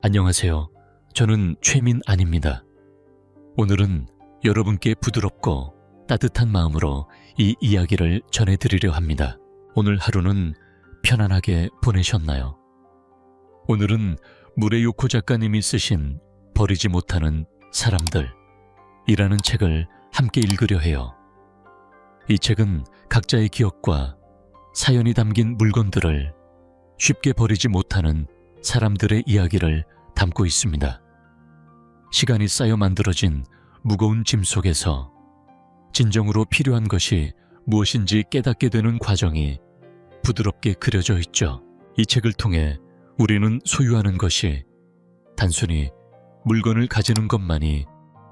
안녕하세요. 저는 최민안입니다. 오늘은 여러분께 부드럽고 따뜻한 마음으로 이 이야기를 전해드리려 합니다. 오늘 하루는 편안하게 보내셨나요? 오늘은 무레요코 작가님이 쓰신 버리지 못하는 사람들이라는 책을 함께 읽으려 해요. 이 책은 각자의 기억과 사연이 담긴 물건들을 쉽게 버리지 못하는 사람들의 이야기를 담고 있습니다. 시간이 쌓여 만들어진 무거운 짐 속에서 진정으로 필요한 것이 무엇인지 깨닫게 되는 과정이 부드럽게 그려져 있죠. 이 책을 통해 우리는 소유하는 것이 단순히 물건을 가지는 것만이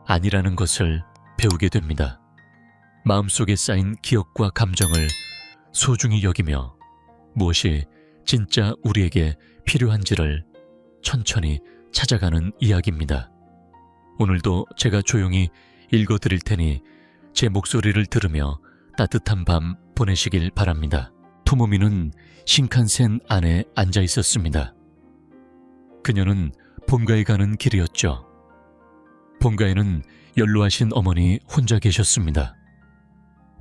아니라는 것을 배우게 됩니다. 마음속에 쌓인 기억과 감정을 소중히 여기며 무엇이 진짜 우리에게 필요한지를 천천히 찾아가는 이야기입니다. 오늘도 제가 조용히 읽어드릴 테니 제 목소리를 들으며 따뜻한 밤 보내시길 바랍니다. 토모미는 신칸센 안에 앉아 있었습니다. 그녀는 본가에 가는 길이었죠. 본가에는 연로하신 어머니 혼자 계셨습니다.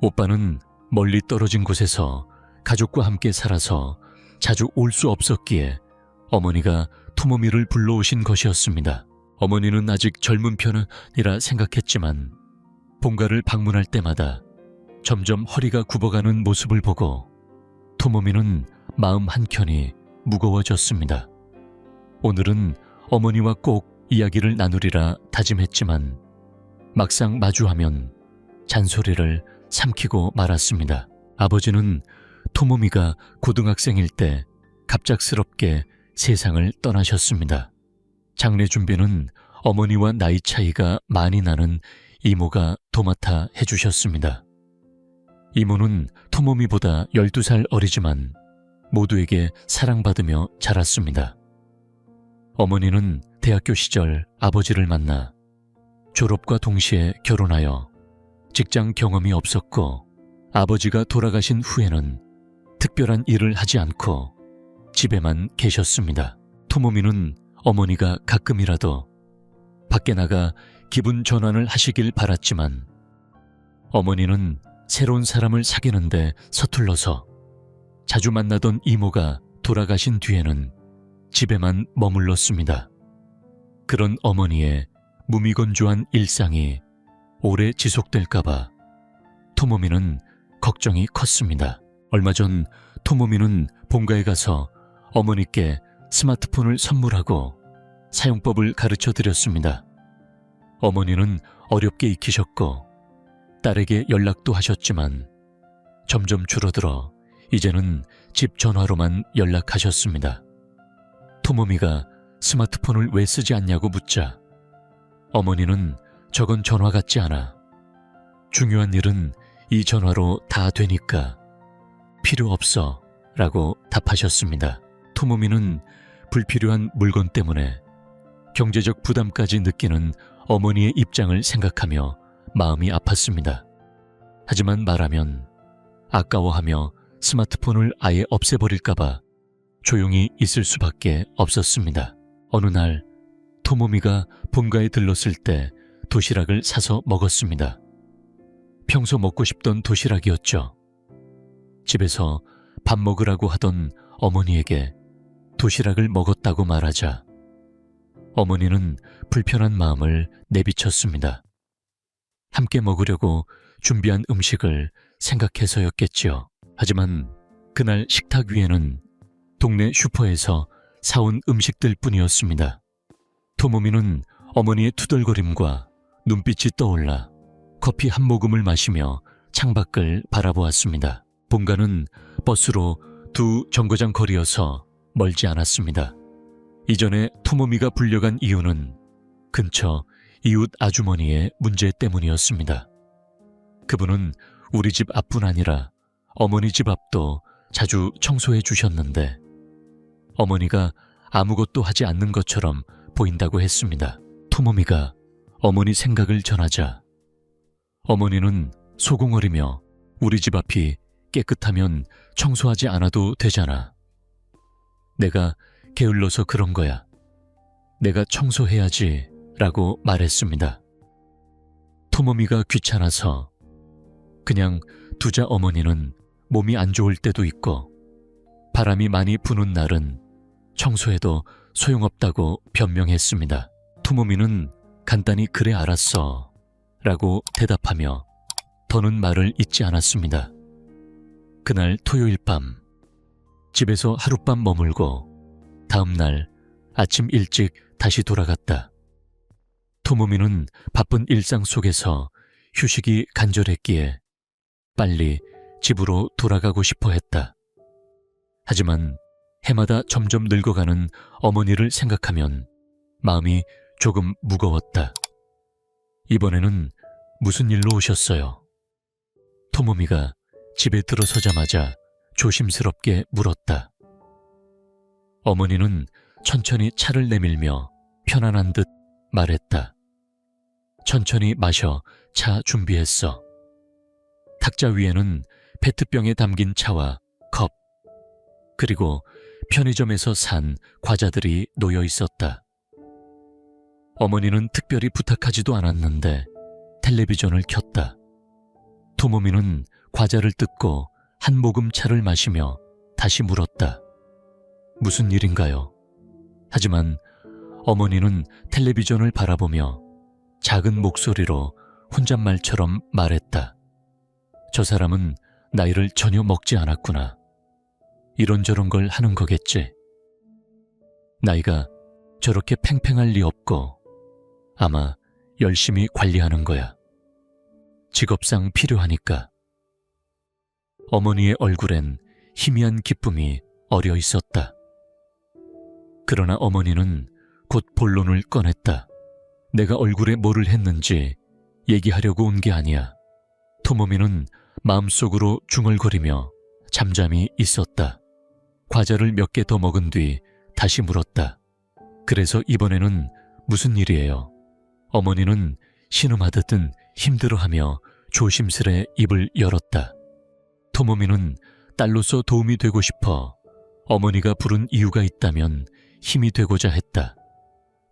오빠는 멀리 떨어진 곳에서 가족과 함께 살아서 자주 올 수 없었기에 어머니가 토모미를 불러오신 것이었습니다. 어머니는 아직 젊은 편이라 생각했지만 본가를 방문할 때마다 점점 허리가 굽어가는 모습을 보고 토모미는 마음 한켠이 무거워졌습니다. 오늘은 어머니와 꼭 이야기를 나누리라 다짐했지만 막상 마주하면 잔소리를 삼키고 말았습니다. 아버지는 토모미가 고등학생일 때 갑작스럽게 세상을 떠나셨습니다. 장례 준비는 어머니와 나이 차이가 많이 나는 이모가 도맡아 해주셨습니다. 이모는 토모미보다 12살 어리지만 모두에게 사랑받으며 자랐습니다. 어머니는 대학교 시절 아버지를 만나 졸업과 동시에 결혼하여 직장 경험이 없었고 아버지가 돌아가신 후에는 특별한 일을 하지 않고 집에만 계셨습니다. 토모미는 어머니가 가끔이라도 밖에 나가 기분 전환을 하시길 바랐지만 어머니는 새로운 사람을 사귀는데 서툴러서 자주 만나던 이모가 돌아가신 뒤에는 집에만 머물렀습니다. 그런 어머니의 무미건조한 일상이 오래 지속될까봐 토모미는 걱정이 컸습니다. 얼마 전 토모미는 본가에 가서 어머니께 스마트폰을 선물하고 사용법을 가르쳐 드렸습니다. 어머니는 어렵게 익히셨고 딸에게 연락도 하셨지만 점점 줄어들어 이제는 집 전화로만 연락하셨습니다. 토모미가 스마트폰을 왜 쓰지 않냐고 묻자 어머니는 저건 전화 같지 않아. 중요한 일은 이 전화로 다 되니까 필요 없어 라고 답하셨습니다. 토모미는 불필요한 물건 때문에 경제적 부담까지 느끼는 어머니의 입장을 생각하며 마음이 아팠습니다. 하지만 말하면 아까워하며 스마트폰을 아예 없애버릴까봐 조용히 있을 수밖에 없었습니다. 어느 날 토모미가 본가에 들렀을 때 도시락을 사서 먹었습니다. 평소 먹고 싶던 도시락이었죠. 집에서 밥 먹으라고 하던 어머니에게 도시락을 먹었다고 말하자 어머니는 불편한 마음을 내비쳤습니다. 함께 먹으려고 준비한 음식을 생각해서였겠지요. 하지만 그날 식탁 위에는 동네 슈퍼에서 사온 음식들 뿐이었습니다. 토모미는 어머니의 투덜거림과 눈빛이 떠올라 커피 한 모금을 마시며 창밖을 바라보았습니다. 본가는 버스로 2 정거장 거리여서 멀지 않았습니다. 이전에 토모미가 불려간 이유는 근처 이웃 아주머니의 문제 때문이었습니다. 그분은 우리 집 앞뿐 아니라 어머니 집 앞도 자주 청소해 주셨는데 어머니가 아무것도 하지 않는 것처럼 보인다고 했습니다. 토모미가 어머니 생각을 전하자 어머니는 소공어리며 우리 집 앞이 깨끗하면 청소하지 않아도 되잖아. 내가 게을러서 그런 거야. 내가 청소해야지 라고 말했습니다. 토모미가 귀찮아서 그냥 두자. 어머니는 몸이 안 좋을 때도 있고 바람이 많이 부는 날은 청소해도 소용없다고 변명했습니다. 토모미는 간단히 그래 알았어 라고 대답하며 더는 말을 잇지 않았습니다. 그날 토요일 밤 집에서 하룻밤 머물고 다음 날 아침 일찍 다시 돌아갔다. 토모미는 바쁜 일상 속에서 휴식이 간절했기에 빨리 집으로 돌아가고 싶어 했다. 하지만 해마다 점점 늙어가는 어머니를 생각하면 마음이 조금 무거웠다. 이번에는 무슨 일로 오셨어요? 토모미가 집에 들어서자마자 조심스럽게 물었다. 어머니는 천천히 차를 내밀며 편안한 듯 말했다. 천천히 마셔. 차 준비했어. 탁자 위에는 페트병에 담긴 차와 컵, 그리고 편의점에서 산 과자들이 놓여 있었다. 어머니는 특별히 부탁하지도 않았는데 텔레비전을 켰다. 토모미는 과자를 뜯고 한 모금 차를 마시며 다시 물었다. 무슨 일인가요? 하지만 어머니는 텔레비전을 바라보며 작은 목소리로 혼잣말처럼 말했다. 저 사람은 나이를 전혀 먹지 않았구나. 이런저런 걸 하는 거겠지. 나이가 저렇게 팽팽할 리 없고 아마 열심히 관리하는 거야. 직업상 필요하니까. 어머니의 얼굴엔 희미한 기쁨이 어려 있었다. 그러나 어머니는 곧 본론을 꺼냈다. 내가 얼굴에 뭐를 했는지 얘기하려고 온 게 아니야. 토모미는 마음속으로 중얼거리며 잠잠히 있었다. 과자를 몇 개 더 먹은 뒤 다시 물었다. 그래서 이번에는 무슨 일이에요? 어머니는 신음하듯은 힘들어하며 조심스레 입을 열었다. 토모미는 딸로서 도움이 되고 싶어 어머니가 부른 이유가 있다면 힘이 되고자 했다.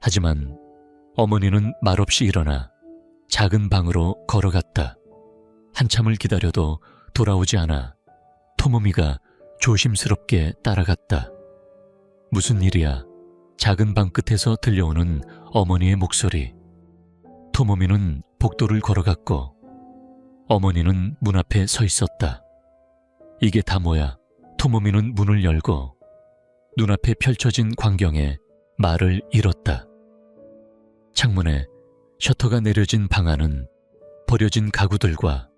하지만 어머니는 말없이 일어나 작은 방으로 걸어갔다. 한참을 기다려도 돌아오지 않아 토모미가 조심스럽게 따라갔다. 무슨 일이야? 작은 방 끝에서 들려오는 어머니의 목소리. 토모미는 복도를 걸어갔고 어머니는 문 앞에 서 있었다. 이게 다 뭐야? 토모미는 문을 열고 눈앞에 펼쳐진 광경에 말을 잃었다. 창문에 셔터가 내려진 방 안은 버려진 가구들과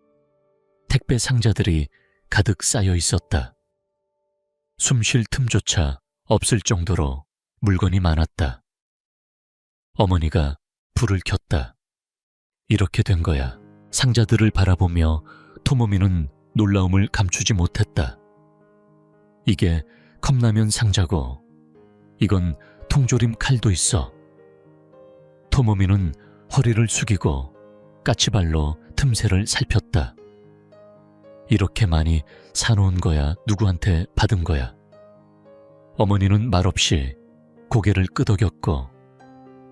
택배 상자들이 가득 쌓여 있었다. 숨 쉴 틈조차 없을 정도로 물건이 많았다. 어머니가 불을 켰다. 이렇게 된 거야. 상자들을 바라보며 토모미는 놀라움을 감추지 못했다. 이게 컵라면 상자고 이건 통조림 칼도 있어. 토모미는 허리를 숙이고 까치발로 틈새를 살폈다. 이렇게 많이 사놓은 거야? 누구한테 받은 거야? 어머니는 말없이 고개를 끄덕였고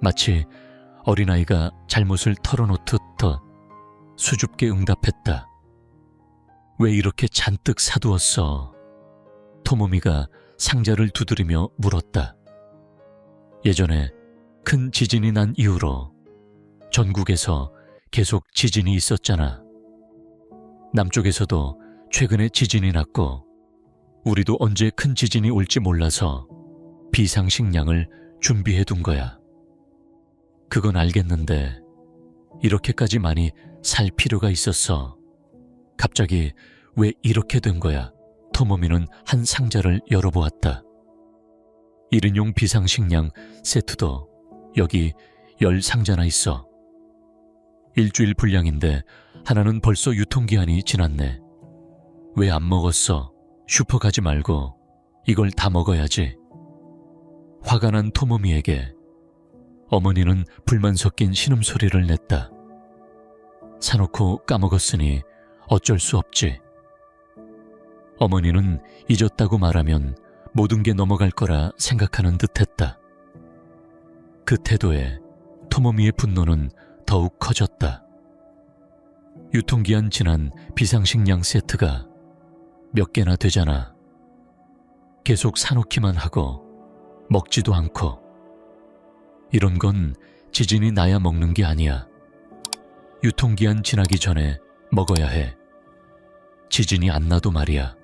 마치 어린아이가 잘못을 털어놓듯 더 수줍게 응답했다. 왜 이렇게 잔뜩 사두었어? 토모미가 상자를 두드리며 물었다. 예전에 큰 지진이 난 이후로 전국에서 계속 지진이 있었잖아. 남쪽에서도 최근에 지진이 났고 우리도 언제 큰 지진이 올지 몰라서 비상식량을 준비해둔 거야. 그건 알겠는데 이렇게까지 많이 살 필요가 있었어. 갑자기 왜 이렇게 된 거야? 토모미는 한 상자를 열어보았다. 1인용 비상식량 세트도 여기 10상자나 있어. 일주일 분량인데 하나는 벌써 유통기한이 지났네. 왜 안 먹었어? 슈퍼 가지 말고 이걸 다 먹어야지. 화가 난 토모미에게 어머니는 불만 섞인 신음소리를 냈다. 사놓고 까먹었으니 어쩔 수 없지. 어머니는 잊었다고 말하면 모든 게 넘어갈 거라 생각하는 듯했다. 그 태도에 토모미의 분노는 더욱 커졌다. 유통기한 지난 비상식량 세트가 몇 개나 되잖아. 계속 사놓기만 하고 먹지도 않고. 이런 건 지진이 나야 먹는 게 아니야. 유통기한 지나기 전에 먹어야 해. 지진이 안 나도 말이야.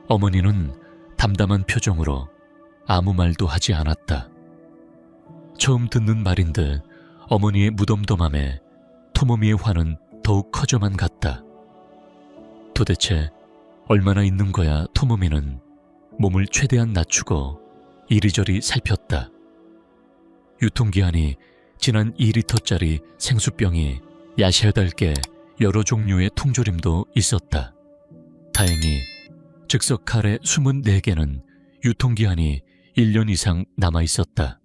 어머니는 담담한 표정으로 아무 말도 하지 않았다. 처음 듣는 말인데 어머니의 무덤덤함에 토모미의 화는 더욱 커져만 갔다. 도대체 얼마나 있는 거야. 토모미는 몸을 최대한 낮추고 이리저리 살폈다. 유통기한이 지난 2리터짜리 생수병이 야시하달게 여러 종류의 통조림도 있었다. 다행히 즉석 카레 24개는 유통기한이 1년 이상 남아있었다.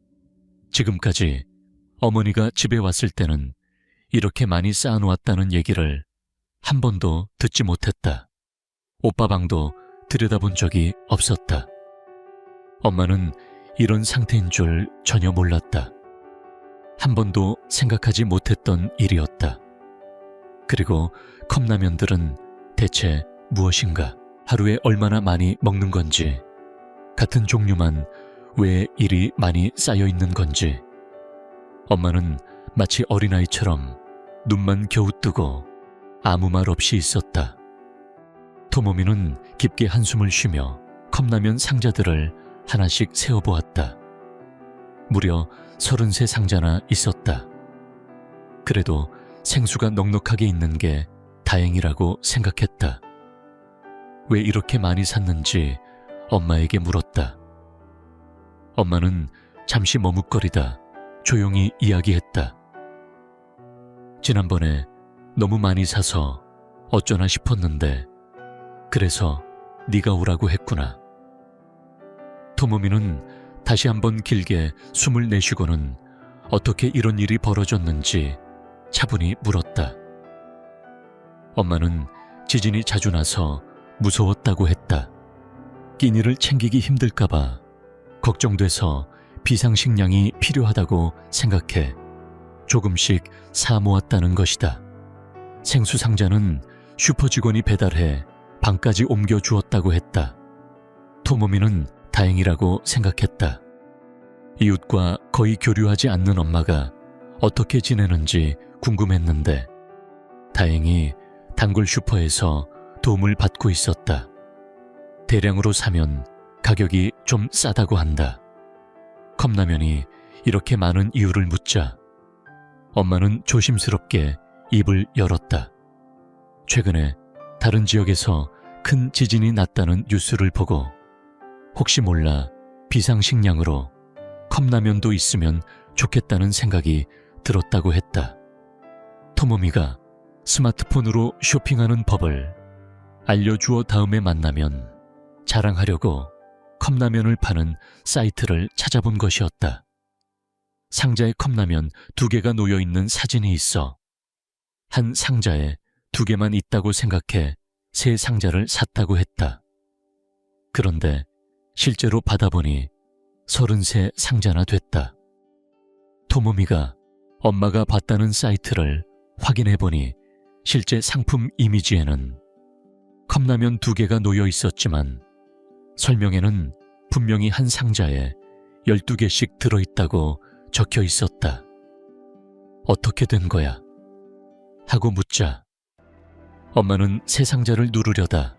지금까지 어머니가 집에 왔을 때는 이렇게 많이 쌓아놓았다는 얘기를 한 번도 듣지 못했다. 오빠 방도 들여다본 적이 없었다. 엄마는 이런 상태인 줄 전혀 몰랐다. 한 번도 생각하지 못했던 일이었다. 그리고 컵라면들은 대체 무엇인가? 하루에 얼마나 많이 먹는 건지, 같은 종류만 왜 이리 많이 쌓여 있는 건지. 엄마는 마치 어린아이처럼 눈만 겨우 뜨고 아무 말 없이 있었다. 토모미는 깊게 한숨을 쉬며 컵라면 상자들을 하나씩 세어보았다. 무려 33 상자나 있었다. 그래도 생수가 넉넉하게 있는 게 다행이라고 생각했다. 왜 이렇게 많이 샀는지 엄마에게 물었다. 엄마는 잠시 머뭇거리다 조용히 이야기했다. 지난번에 너무 많이 사서 어쩌나 싶었는데 그래서 네가 오라고 했구나. 토모미는 다시 한번 길게 숨을 내쉬고는 어떻게 이런 일이 벌어졌는지 차분히 물었다. 엄마는 지진이 자주 나서 무서웠다고 했다. 끼니를 챙기기 힘들까봐 걱정돼서 비상식량이 필요하다고 생각해 조금씩 사 모았다는 것이다. 생수 상자는 슈퍼 직원이 배달해 방까지 옮겨 주었다고 했다. 토모미는 다행이라고 생각했다. 이웃과 거의 교류하지 않는 엄마가 어떻게 지내는지 궁금했는데 다행히 단골 슈퍼에서 도움을 받고 있었다. 대량으로 사면 가격이 좀 싸다고 한다. 컵라면이 이렇게 많은 이유를 묻자 엄마는 조심스럽게 입을 열었다. 최근에 다른 지역에서 큰 지진이 났다는 뉴스를 보고 혹시 몰라 비상식량으로 컵라면도 있으면 좋겠다는 생각이 들었다고 했다. 토모미가 스마트폰으로 쇼핑하는 법을 알려주어 다음에 만나면 자랑하려고 컵라면을 파는 사이트를 찾아본 것이었다. 상자에 컵라면 2개가 놓여있는 사진이 있어 한 상자에 2개만 있다고 생각해 3상자를 샀다고 했다. 그런데 실제로 받아보니 33 상자나 됐다. 토모미가 엄마가 봤다는 사이트를 확인해보니 실제 상품 이미지에는 컵라면 2개가 놓여 있었지만 설명에는 분명히 한 상자에 12개씩 들어있다고 적혀 있었다. 어떻게 된 거야? 하고 묻자 엄마는 3상자를 누르려다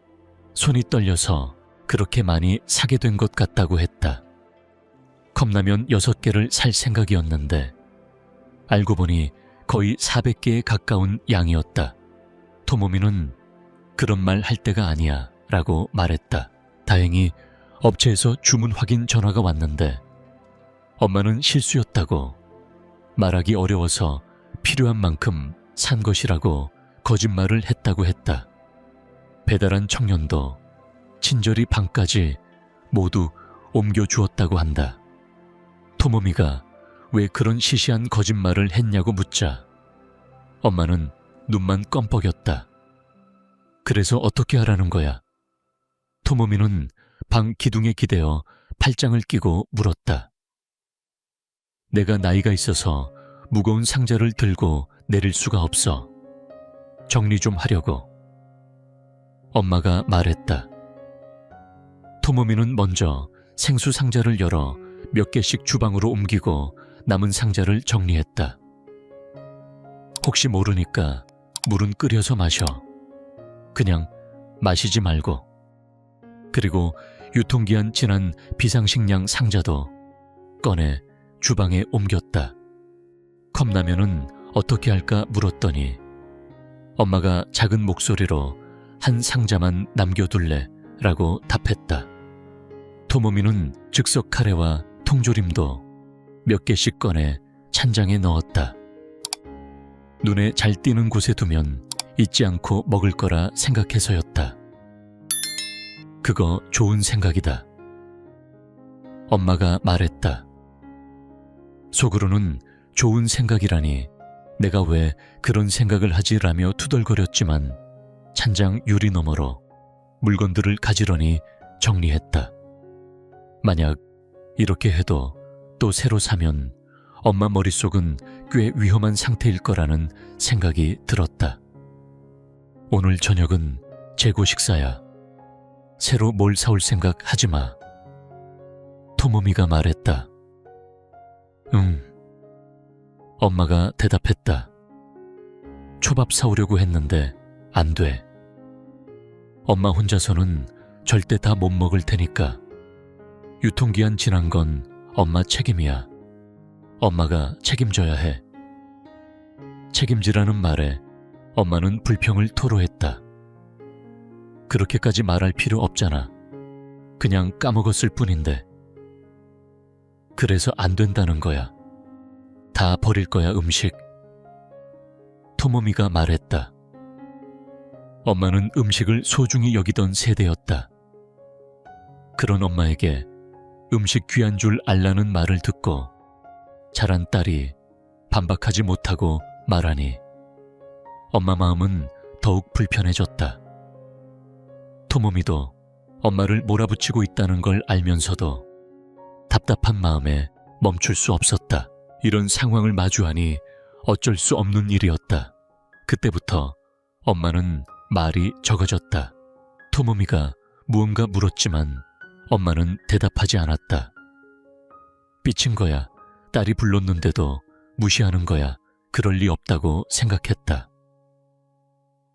손이 떨려서 그렇게 많이 사게 된 것 같다고 했다. 컵라면 6개를 살 생각이었는데 알고 보니 거의 400개에 가까운 양이었다. 토모미는 그런 말 할 때가 아니야 라고 말했다. 다행히 업체에서 주문 확인 전화가 왔는데 엄마는 실수였다고 말하기 어려워서 필요한 만큼 산 것이라고 거짓말을 했다고 했다. 배달한 청년도 친절히 방까지 모두 옮겨주었다고 한다. 토모미가 왜 그런 시시한 거짓말을 했냐고 묻자 엄마는 눈만 껌뻑였다. 그래서 어떻게 하라는 거야? 토모미는 방 기둥에 기대어 팔짱을 끼고 물었다. 내가 나이가 있어서 무거운 상자를 들고 내릴 수가 없어. 정리 좀 하려고. 엄마가 말했다. 토모미는 먼저 생수 상자를 열어 몇 개씩 주방으로 옮기고 남은 상자를 정리했다. 혹시 모르니까 물은 끓여서 마셔. 그냥 마시지 말고. 그리고 유통기한 지난 비상식량 상자도 꺼내 주방에 옮겼다. 컵라면은 어떻게 할까 물었더니 엄마가 작은 목소리로 한 상자만 남겨둘래 라고 답했다. 토모미는 즉석 카레와 통조림도 몇 개씩 꺼내 찬장에 넣었다. 눈에 잘 띄는 곳에 두면 잊지 않고 먹을 거라 생각해서였다. 그거 좋은 생각이다. 엄마가 말했다. 속으로는 좋은 생각이라니 내가 왜 그런 생각을 하지라며 투덜거렸지만 찬장 유리 너머로 물건들을 가지런히 정리했다. 만약 이렇게 해도 또 새로 사면 엄마 머릿속은 꽤 위험한 상태일 거라는 생각이 들었다. 오늘 저녁은 재고 식사야. 새로 뭘 사올 생각 하지 마. 토모미가 말했다. 응. 엄마가 대답했다. 초밥 사오려고 했는데 안 돼. 엄마 혼자서는 절대 다 못 먹을 테니까. 유통기한 지난 건 엄마 책임이야. 엄마가 책임져야 해. 책임지라는 말에 엄마는 불평을 토로했다. 그렇게까지 말할 필요 없잖아. 그냥 까먹었을 뿐인데. 그래서 안 된다는 거야. 다 버릴 거야, 음식. 토모미가 말했다. 엄마는 음식을 소중히 여기던 세대였다. 그런 엄마에게 음식 귀한 줄 알라는 말을 듣고 자란 딸이 반박하지 못하고 말하니 엄마 마음은 더욱 불편해졌다. 토모미도 엄마를 몰아붙이고 있다는 걸 알면서도 답답한 마음에 멈출 수 없었다. 이런 상황을 마주하니 어쩔 수 없는 일이었다. 그때부터 엄마는 말이 적어졌다. 토모미가 무언가 물었지만 엄마는 대답하지 않았다. 삐친 거야. 딸이 불렀는데도 무시하는 거야. 그럴 리 없다고 생각했다.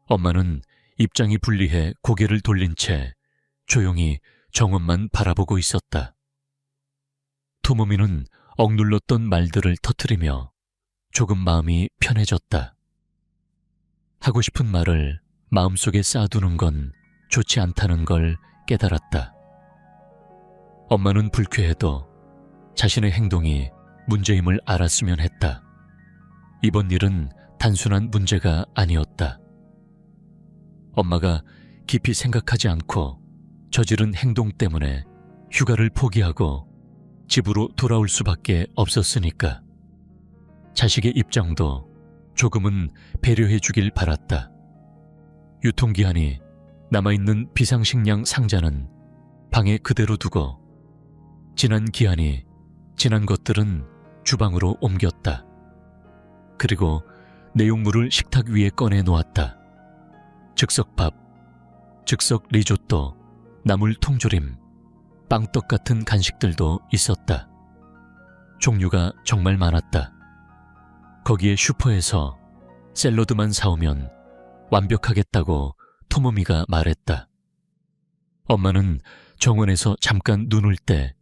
엄마는 입장이 불리해 고개를 돌린 채 조용히 정원만 바라보고 있었다. 토모미는 억눌렀던 말들을 터뜨리며 조금 마음이 편해졌다. 하고 싶은 말을 마음속에 쌓아두는 건 좋지 않다는 걸 깨달았다. 엄마는 불쾌해도 자신의 행동이 문제임을 알았으면 했다. 이번 일은 단순한 문제가 아니었다. 엄마가 깊이 생각하지 않고 저지른 행동 때문에 휴가를 포기하고 집으로 돌아올 수밖에 없었으니까. 자식의 입장도 조금은 배려해 주길 바랐다. 유통기한이 남아있는 비상식량 상자는 방에 그대로 두고 지난 기한이 지난 것들은 주방으로 옮겼다. 그리고 내용물을 식탁 위에 꺼내 놓았다. 즉석밥, 즉석 리조또, 나물 통조림, 빵떡 같은 간식들도 있었다. 종류가 정말 많았다. 거기에 슈퍼에서 샐러드만 사오면 완벽하겠다고 토모미가 말했다. 엄마는 정원에서 잠깐 눈을 떼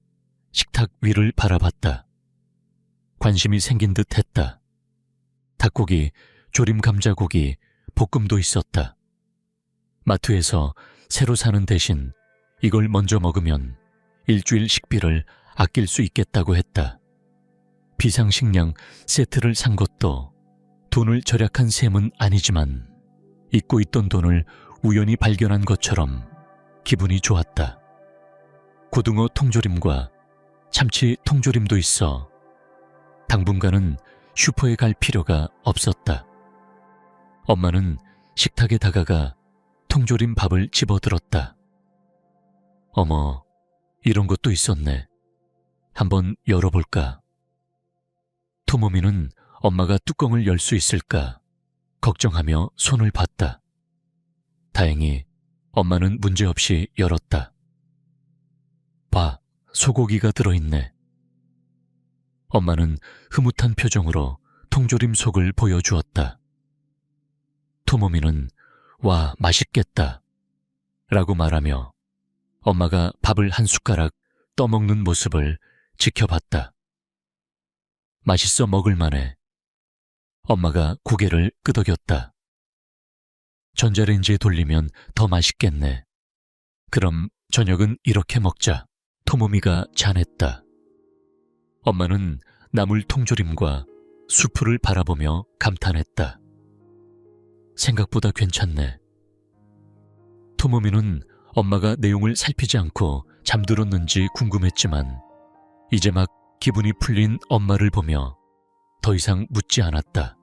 식탁 위를 바라봤다. 관심이 생긴 듯 했다. 닭고기, 조림 감자고기, 볶음도 있었다. 마트에서 새로 사는 대신 이걸 먼저 먹으면 일주일 식비를 아낄 수 있겠다고 했다. 비상식량 세트를 산 것도 돈을 절약한 셈은 아니지만 잊고 있던 돈을 우연히 발견한 것처럼 기분이 좋았다. 고등어 통조림과 참치 통조림도 있어 당분간은 슈퍼에 갈 필요가 없었다. 엄마는 식탁에 다가가 통조림 밥을 집어들었다. 어머, 이런 것도 있었네. 한번 열어볼까? 토모미는 엄마가 뚜껑을 열 수 있을까 걱정하며 손을 봤다. 다행히 엄마는 문제없이 열었다. 봐, 소고기가 들어있네. 엄마는 흐뭇한 표정으로 통조림 속을 보여주었다. 토모미는 와, 맛있겠다 라고 말하며 엄마가 밥을 한 숟가락 떠먹는 모습을 지켜봤다. 맛있어 먹을 만해. 엄마가 고개를 끄덕였다. 전자레인지에 돌리면 더 맛있겠네. 그럼 저녁은 이렇게 먹자. 토모미가 잔했다. 엄마는 나물 통조림과 수프를 바라보며 감탄했다. 생각보다 괜찮네. 토모미는 엄마가 내용을 살피지 않고 잠들었는지 궁금했지만 이제 막 기분이 풀린 엄마를 보며 더 이상 묻지 않았다.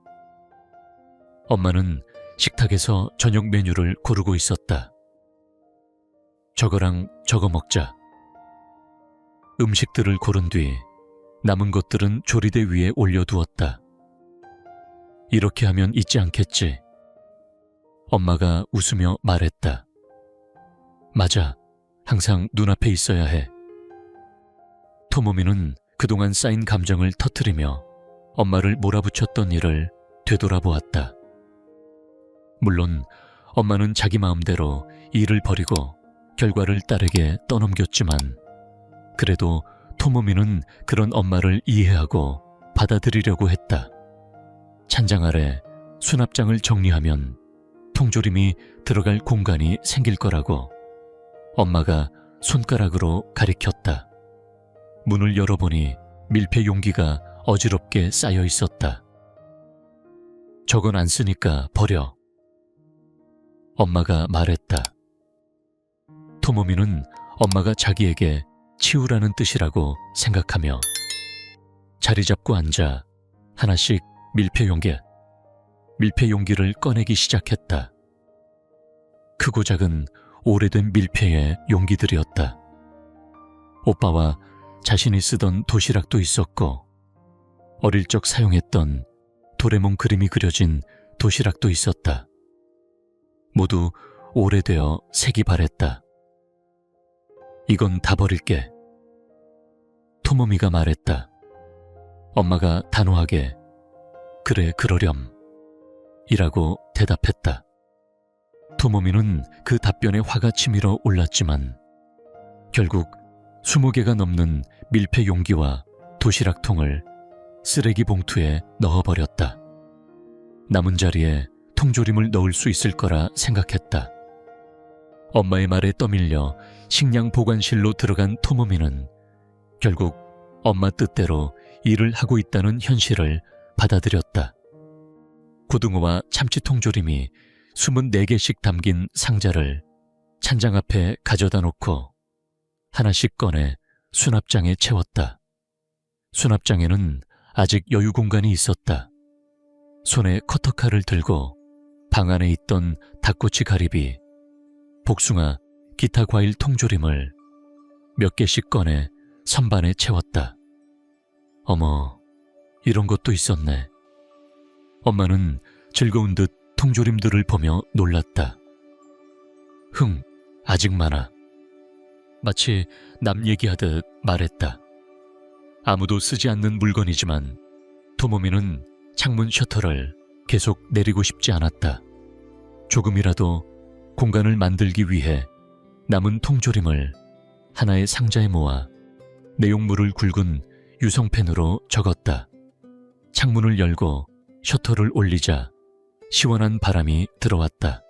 엄마는 식탁에서 저녁 메뉴를 고르고 있었다. 저거랑 저거 먹자. 음식들을 고른 뒤 남은 것들은 조리대 위에 올려두었다. 이렇게 하면 잊지 않겠지. 엄마가 웃으며 말했다. 맞아. 항상 눈앞에 있어야 해. 토모미는 그동안 쌓인 감정을 터뜨리며 엄마를 몰아붙였던 일을 되돌아보았다. 물론 엄마는 자기 마음대로 일을 버리고 결과를 딸에게 떠넘겼지만 그래도 토모미는 그런 엄마를 이해하고 받아들이려고 했다. 찬장 아래 수납장을 정리하면 통조림이 들어갈 공간이 생길 거라고 엄마가 손가락으로 가리켰다. 문을 열어보니 밀폐 용기가 어지럽게 쌓여 있었다. 저건 안 쓰니까 버려. 엄마가 말했다. 토모미는 엄마가 자기에게 치우라는 뜻이라고 생각하며 자리 잡고 앉아 하나씩 밀폐 용기를 꺼내기 시작했다. 크고 작은 오래된 밀폐의 용기들이었다. 오빠와 자신이 쓰던 도시락도 있었고 어릴 적 사용했던 도레몬 그림이 그려진 도시락도 있었다. 모두 오래되어 색이 바랬다. 이건 다 버릴게. 토모미가 말했다. 엄마가 단호하게 그래 그러렴 이라고 대답했다. 토모미는 그 답변에 화가 치밀어 올랐지만 결국 20개가 넘는 밀폐 용기와 도시락통을 쓰레기 봉투에 넣어버렸다. 남은 자리에 통조림을 넣을 수 있을 거라 생각했다. 엄마의 말에 떠밀려 식량 보관실로 들어간 토모미는 결국 엄마 뜻대로 일을 하고 있다는 현실을 받아들였다. 고등어와 참치 통조림이 24개씩 담긴 상자를 찬장 앞에 가져다 놓고 하나씩 꺼내 수납장에 채웠다. 수납장에는 아직 여유 공간이 있었다. 손에 커터칼을 들고 방 안에 있던 닭꼬치 가리비, 복숭아, 기타 과일 통조림을 몇 개씩 꺼내 선반에 채웠다. 어머, 이런 것도 있었네. 엄마는 즐거운 듯 통조림들을 보며 놀랐다. 아직 많아. 마치 남 얘기하듯 말했다. 아무도 쓰지 않는 물건이지만 토모미는 창문 셔터를 계속 내리고 싶지 않았다. 조금이라도 공간을 만들기 위해 남은 통조림을 하나의 상자에 모아 내용물을 굵은 유성펜으로 적었다. 창문을 열고 셔터를 올리자 시원한 바람이 들어왔다.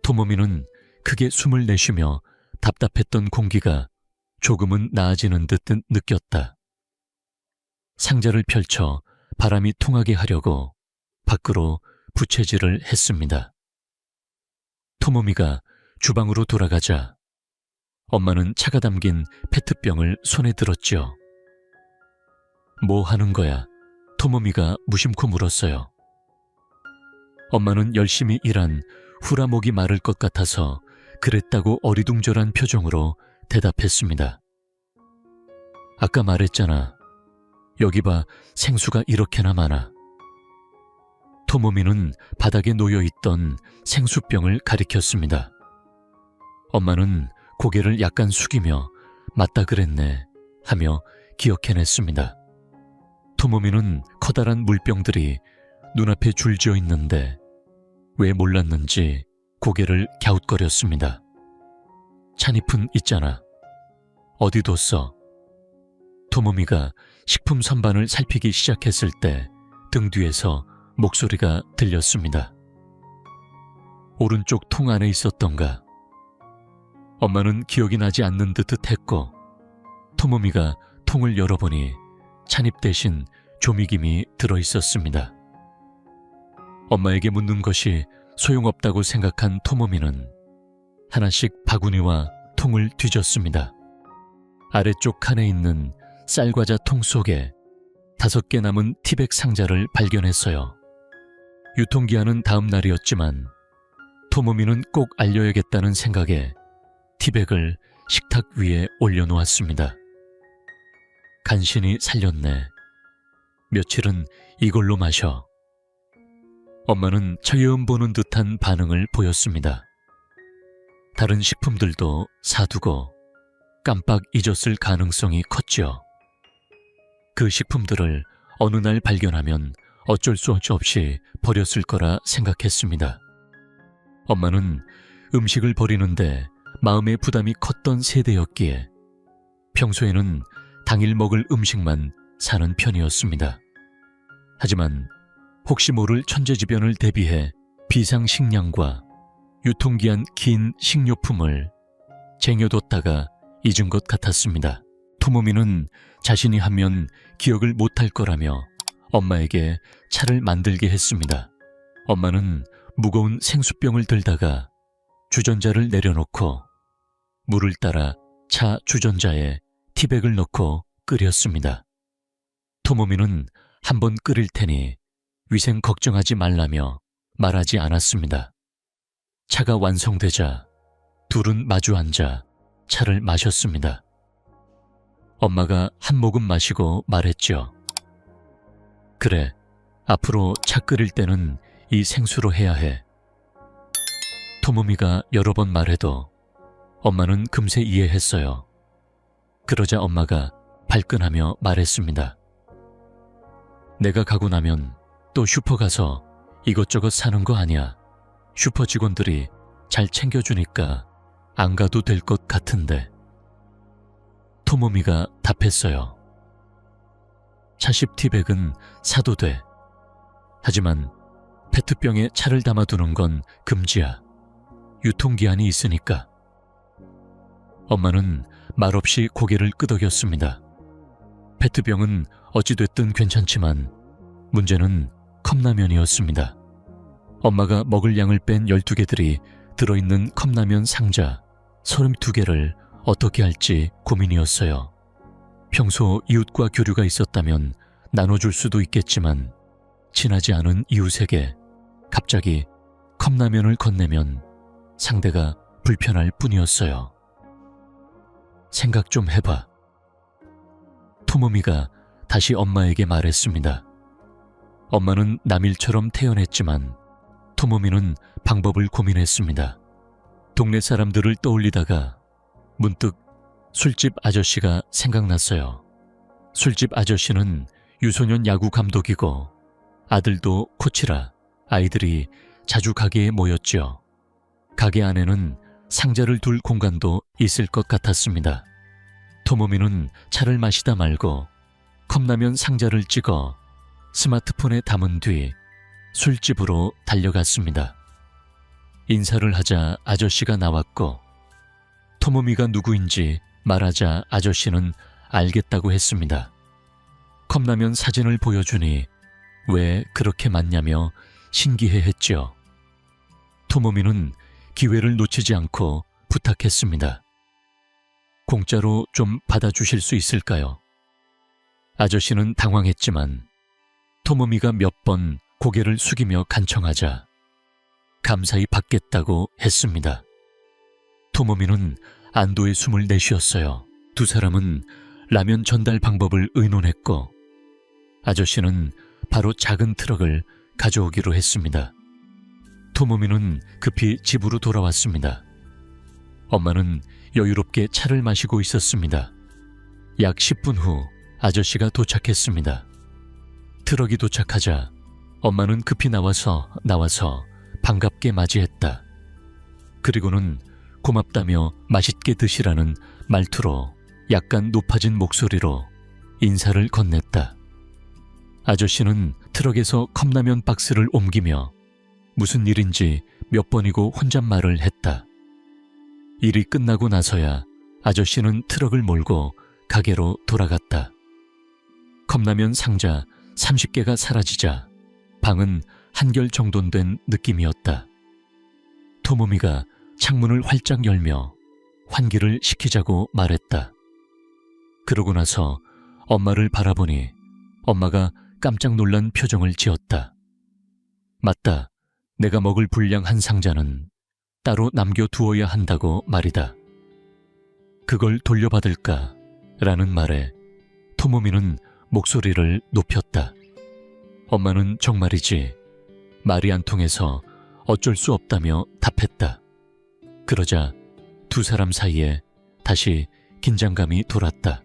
토모미는 크게 숨을 내쉬며 답답했던 공기가 조금은 나아지는 듯 느꼈다. 상자를 펼쳐 바람이 통하게 하려고 밖으로 부채질을 했습니다. 토모미가 주방으로 돌아가자 엄마는 차가 담긴 페트병을 손에 들었지요. 뭐 하는 거야? 토모미가 무심코 물었어요. 엄마는 열심히 일한 후라목이 마를 것 같아서 그랬다고 어리둥절한 표정으로 대답했습니다. 아까 말했잖아. 여기 봐, 생수가 이렇게나 많아. 토모미는 바닥에 놓여있던 생수병을 가리켰습니다. 엄마는 고개를 약간 숙이며 맞다 그랬네 하며 기억해냈습니다. 토모미는 커다란 물병들이 눈앞에 줄지어 있는데 왜 몰랐는지 고개를 갸웃거렸습니다. 찬이푼 있잖아. 어디 뒀어? 토모미가 식품 선반을 살피기 시작했을 때 등 뒤에서 목소리가 들렸습니다. 오른쪽 통 안에 있었던가. 엄마는 기억이 나지 않는 듯 했고 토모미가 통을 열어보니 찬입 대신 조미김이 들어있었습니다. 엄마에게 묻는 것이 소용없다고 생각한 토모미는 하나씩 바구니와 통을 뒤졌습니다. 아래쪽 칸에 있는 쌀과자 통 속에 5개 남은 티백 상자를 발견했어요. 유통기한은 다음 날이었지만 토모미는 꼭 알려야겠다는 생각에 티백을 식탁 위에 올려놓았습니다. 간신히 살렸네. 며칠은 이걸로 마셔. 엄마는 처음 보는 듯한 반응을 보였습니다. 다른 식품들도 사두고 깜빡 잊었을 가능성이 컸죠. 그 식품들을 어느 날 발견하면 어쩔 수 없이 버렸을 거라 생각했습니다. 엄마는 음식을 버리는데 마음의 부담이 컸던 세대였기에 평소에는 당일 먹을 음식만 사는 편이었습니다. 하지만 혹시 모를 천재지변을 대비해 비상식량과 유통기한 긴 식료품을 쟁여뒀다가 잊은 것 같았습니다. 토모미는 자신이 하면 기억을 못할 거라며 엄마에게 차를 만들게 했습니다. 엄마는 무거운 생수병을 들다가 주전자를 내려놓고 물을 따라 차 주전자에 티백을 넣고 끓였습니다. 토모미는 한번 끓일 테니 위생 걱정하지 말라며 말하지 않았습니다. 차가 완성되자 둘은 마주 앉아 차를 마셨습니다. 엄마가 한 모금 마시고 말했죠. 그래, 앞으로 차 끓일 때는 이 생수로 해야 해. 토모미가 여러 번 말해도 엄마는 금세 이해했어요. 그러자 엄마가 발끈하며 말했습니다. 내가 가고 나면 또 슈퍼 가서 이것저것 사는 거 아니야. 슈퍼 직원들이 잘 챙겨주니까 안 가도 될 것 같은데. 토모미가 답했어요. 차십 티백은 사도 돼. 하지만 페트병에 차를 담아두는 건 금지야. 유통기한이 있으니까. 엄마는 말없이 고개를 끄덕였습니다. 페트병은 어찌됐든 괜찮지만 문제는 컵라면이었습니다. 엄마가 먹을 양을 뺀 12개들이 들어있는 컵라면 상자 32개를 어떻게 할지 고민이었어요. 평소 이웃과 교류가 있었다면 나눠줄 수도 있겠지만 친하지 않은 이웃에게 갑자기 컵라면을 건네면 상대가 불편할 뿐이었어요. 생각 좀 해봐. 토모미가 다시 엄마에게 말했습니다. 엄마는 남일처럼 태연했지만 토모미는 방법을 고민했습니다. 동네 사람들을 떠올리다가 문득 술집 아저씨가 생각났어요. 술집 아저씨는 유소년 야구 감독이고 아들도 코치라 아이들이 자주 가게에 모였죠. 가게 안에는 상자를 둘 공간도 있을 것 같았습니다. 토모미는 차를 마시다 말고 컵라면 상자를 찍어 스마트폰에 담은 뒤 술집으로 달려갔습니다. 인사를 하자 아저씨가 나왔고 토모미가 누구인지 말하자 아저씨는 알겠다고 했습니다. 컵라면 사진을 보여주니 왜 그렇게 많냐며 신기해했죠. 토모미는 기회를 놓치지 않고 부탁했습니다. 공짜로 좀 받아주실 수 있을까요? 아저씨는 당황했지만 토모미가 몇 번 고개를 숙이며 간청하자 감사히 받겠다고 했습니다. 토모미는 안도의 숨을 내쉬었어요. 두 사람은 라면 전달 방법을 의논했고 아저씨는 바로 작은 트럭을 가져오기로 했습니다. 토모미는 급히 집으로 돌아왔습니다. 엄마는 여유롭게 차를 마시고 있었습니다. 약 10분 후 아저씨가 도착했습니다. 트럭이 도착하자 엄마는 급히 나와서 반갑게 맞이했다. 그리고는 고맙다며 맛있게 드시라는 말투로 약간 높아진 목소리로 인사를 건넸다. 아저씨는 트럭에서 컵라면 박스를 옮기며 무슨 일인지 몇 번이고 혼잣말을 했다. 일이 끝나고 나서야 아저씨는 트럭을 몰고 가게로 돌아갔다. 컵라면 상자 30개가 사라지자 방은 한결 정돈된 느낌이었다. 토모미가 창문을 활짝 열며 환기를 시키자고 말했다. 그러고 나서 엄마를 바라보니 엄마가 깜짝 놀란 표정을 지었다. 맞다. 내가 먹을 분량 한 상자는 따로 남겨두어야 한다고 말이다. 그걸 돌려받을까? 라는 말에 토모미는 목소리를 높였다. 엄마는 정말이지 말이 안 통해서 어쩔 수 없다며 답했다. 그러자 두 사람 사이에 다시 긴장감이 돌았다.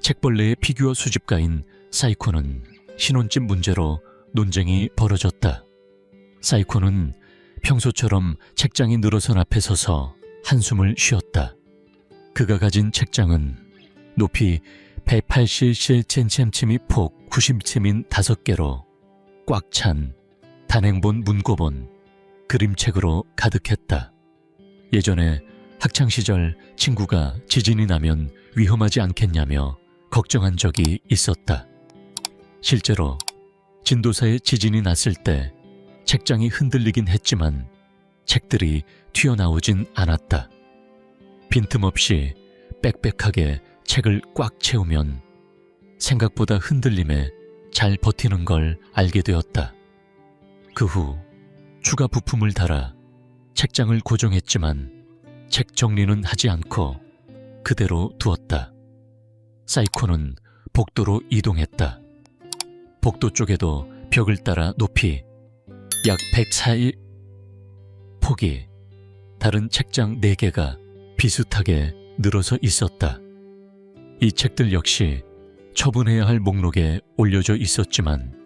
책벌레의 피규어 수집가인 사이코는 신혼집 문제로 논쟁이 벌어졌다. 사이코는 평소처럼 책장이 늘어선 앞에 서서 한숨을 쉬었다. 그가 가진 책장은 높이 187cm이 폭 90cm인 5개로 꽉 찬 단행본 문고본, 그림책으로 가득했다. 예전에 학창시절 친구가 지진이 나면 위험하지 않겠냐며 걱정한 적이 있었다. 실제로 진도사에 지진이 났을 때 책장이 흔들리긴 했지만 책들이 튀어나오진 않았다. 빈틈없이 빽빽하게 책을 꽉 채우면 생각보다 흔들림에 잘 버티는 걸 알게 되었다. 그 후 추가 부품을 달아 책장을 고정했지만 책 정리는 하지 않고 그대로 두었다. 사이코는 복도로 이동했다. 복도 쪽에도 벽을 따라 높이 약 104일 폭이 다른 책장 4개가 비슷하게 늘어서 있었다. 이 책들 역시 처분해야 할 목록에 올려져 있었지만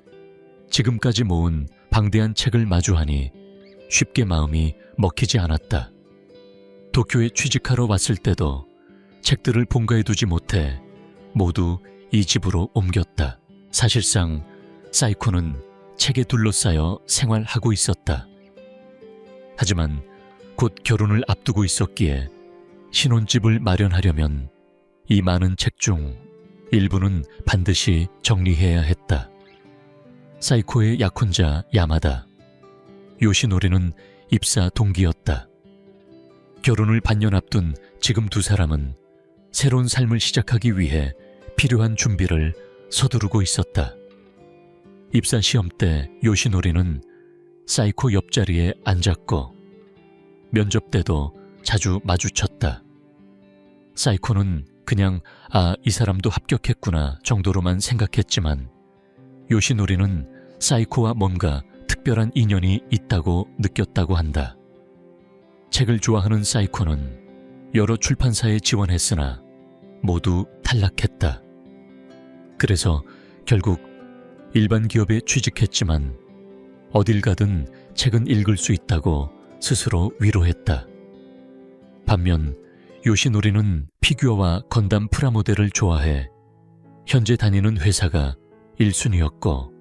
지금까지 모은 방대한 책을 마주하니 쉽게 마음이 먹히지 않았다. 도쿄에 취직하러 왔을 때도 책들을 본가에 두지 못해 모두 이 집으로 옮겼다. 사실상 사이코는 책에 둘러싸여 생활하고 있었다. 하지만 곧 결혼을 앞두고 있었기에 신혼집을 마련하려면 이 많은 책 중 일부는 반드시 정리해야 했다. 사이코의 약혼자 야마다, 요시노리는 입사 동기였다. 결혼을 반년 앞둔 지금 두 사람은 새로운 삶을 시작하기 위해 필요한 준비를 서두르고 있었다. 입사 시험 때 요시노리는 사이코 옆자리에 앉았고 면접 때도 자주 마주쳤다. 사이코는 그냥 이 사람도 합격했구나 정도로만 생각했지만 요시노리는 사이코와 뭔가 특별한 인연이 있다고 느꼈다고 한다. 책을 좋아하는 사이코는 여러 출판사에 지원했으나 모두 탈락했다. 그래서 결국 일반 기업에 취직했지만 어딜 가든 책은 읽을 수 있다고 스스로 위로했다. 반면 요시노리는 피규어와 건담 프라모델을 좋아해 현재 다니는 회사가 1순위였고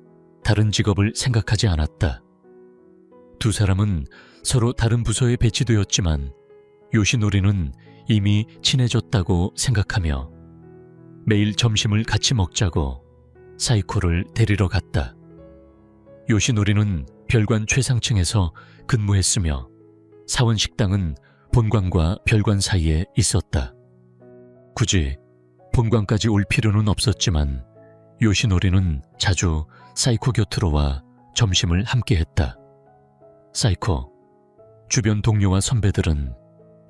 다른 직업을 생각하지 않았다. 두 사람은 서로 다른 부서에 배치되었지만 요시노리는 이미 친해졌다고 생각하며 매일 점심을 같이 먹자고 사이코를 데리러 갔다. 요시노리는 별관 최상층에서 근무했으며 사원 식당은 본관과 별관 사이에 있었다. 굳이 본관까지 올 필요는 없었지만 요시노리는 자주 사이코 곁으로 와 점심을 함께 했다. 사이코, 주변 동료와 선배들은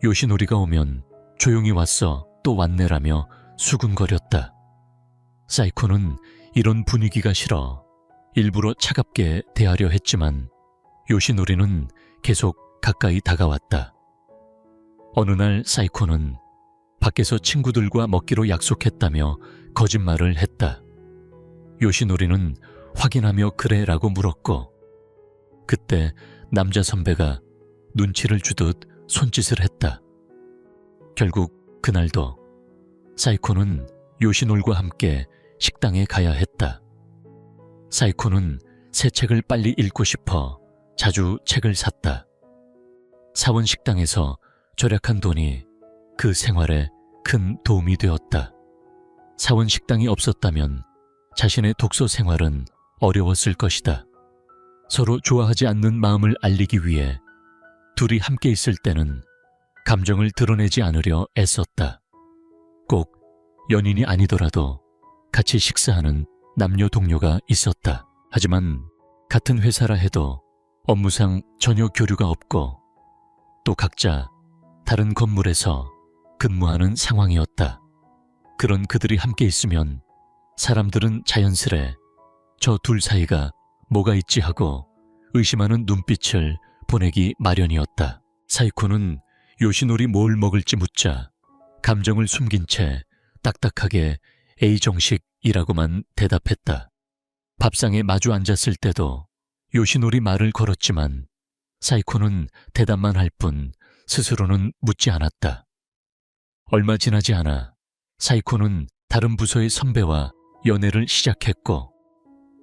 요시노리가 오면 조용히 왔어 또 왔네라며 수군거렸다. 사이코는 이런 분위기가 싫어 일부러 차갑게 대하려 했지만 요시노리는 계속 가까이 다가왔다. 어느 날 사이코는 밖에서 친구들과 먹기로 약속했다며 거짓말을 했다. 요시노리는 확인하며 그래라고 물었고, 그때 남자 선배가 눈치를 주듯 손짓을 했다. 결국 그날도 사이코는 요시놀과 함께 식당에 가야 했다. 사이코는 새 책을 빨리 읽고 싶어 자주 책을 샀다. 사원 식당에서 절약한 돈이 그 생활에 큰 도움이 되었다. 사원 식당이 없었다면 자신의 독서 생활은 어려웠을 것이다. 서로 좋아하지 않는 마음을 알리기 위해 둘이 함께 있을 때는 감정을 드러내지 않으려 애썼다. 꼭 연인이 아니더라도 같이 식사하는 남녀 동료가 있었다. 하지만 같은 회사라 해도 업무상 전혀 교류가 없고 또 각자 다른 건물에서 근무하는 상황이었다. 그런 그들이 함께 있으면 사람들은 자연스레 저 둘 사이가 뭐가 있지 하고 의심하는 눈빛을 보내기 마련이었다. 사이코는 요시놀이 뭘 먹을지 묻자 감정을 숨긴 채 딱딱하게 A정식이라고만 대답했다. 밥상에 마주 앉았을 때도 요시놀이 말을 걸었지만 사이코는 대답만 할 뿐 스스로는 묻지 않았다. 얼마 지나지 않아 사이코는 다른 부서의 선배와 연애를 시작했고,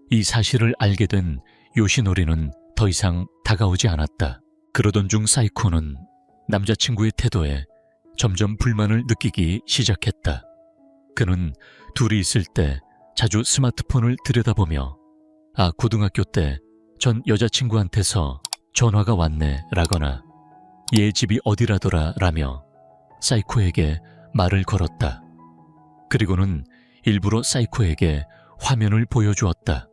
이 사실을 알게 된 요시노리는 더 이상 다가오지 않았다. 그러던 중 사이코는 남자친구의 태도에 점점 불만을 느끼기 시작했다. 그는 둘이 있을 때 자주 스마트폰을 들여다보며 고등학교 때 전 여자친구한테서 전화가 왔네 라거나 얘 집이 어디라더라 라며 사이코에게 말을 걸었다. 그리고는 일부러 사이코에게 화면을 보여주었다.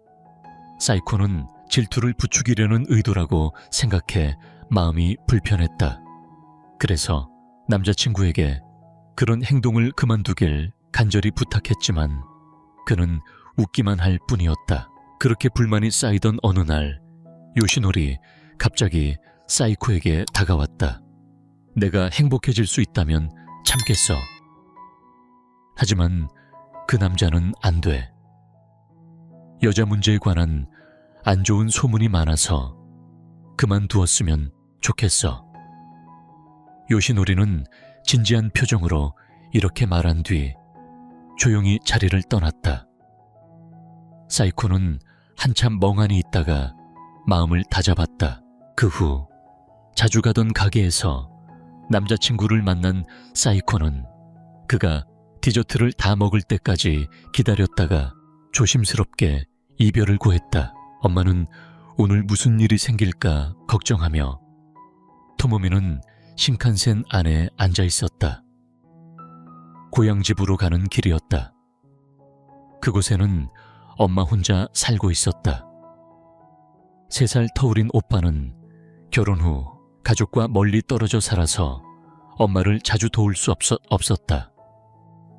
사이코는 질투를 부추기려는 의도라고 생각해 마음이 불편했다. 그래서 남자친구에게 그런 행동을 그만두길 간절히 부탁했지만 그는 웃기만 할 뿐이었다. 그렇게 불만이 쌓이던 어느 날 요시놀이 갑자기 사이코에게 다가왔다. 내가 행복해질 수 있다면 참겠어. 하지만 그 남자는 안 돼. 여자 문제에 관한 안 좋은 소문이 많아서 그만두었으면 좋겠어. 요시노리는 진지한 표정으로 이렇게 말한 뒤 조용히 자리를 떠났다. 사이코는 한참 멍하니 있다가 마음을 다잡았다. 그 후 자주 가던 가게에서 남자친구를 만난 사이코는 그가 디저트를 다 먹을 때까지 기다렸다가 조심스럽게 이별을 고했다. 엄마는 오늘 무슨 일이 생길까 걱정하며 토모미는 신칸센 안에 앉아 있었다. 고향집으로 가는 길이었다. 그곳에는 엄마 혼자 살고 있었다. 3살 터울인 오빠는 결혼 후 가족과 멀리 떨어져 살아서 엄마를 자주 도울 수 없었다.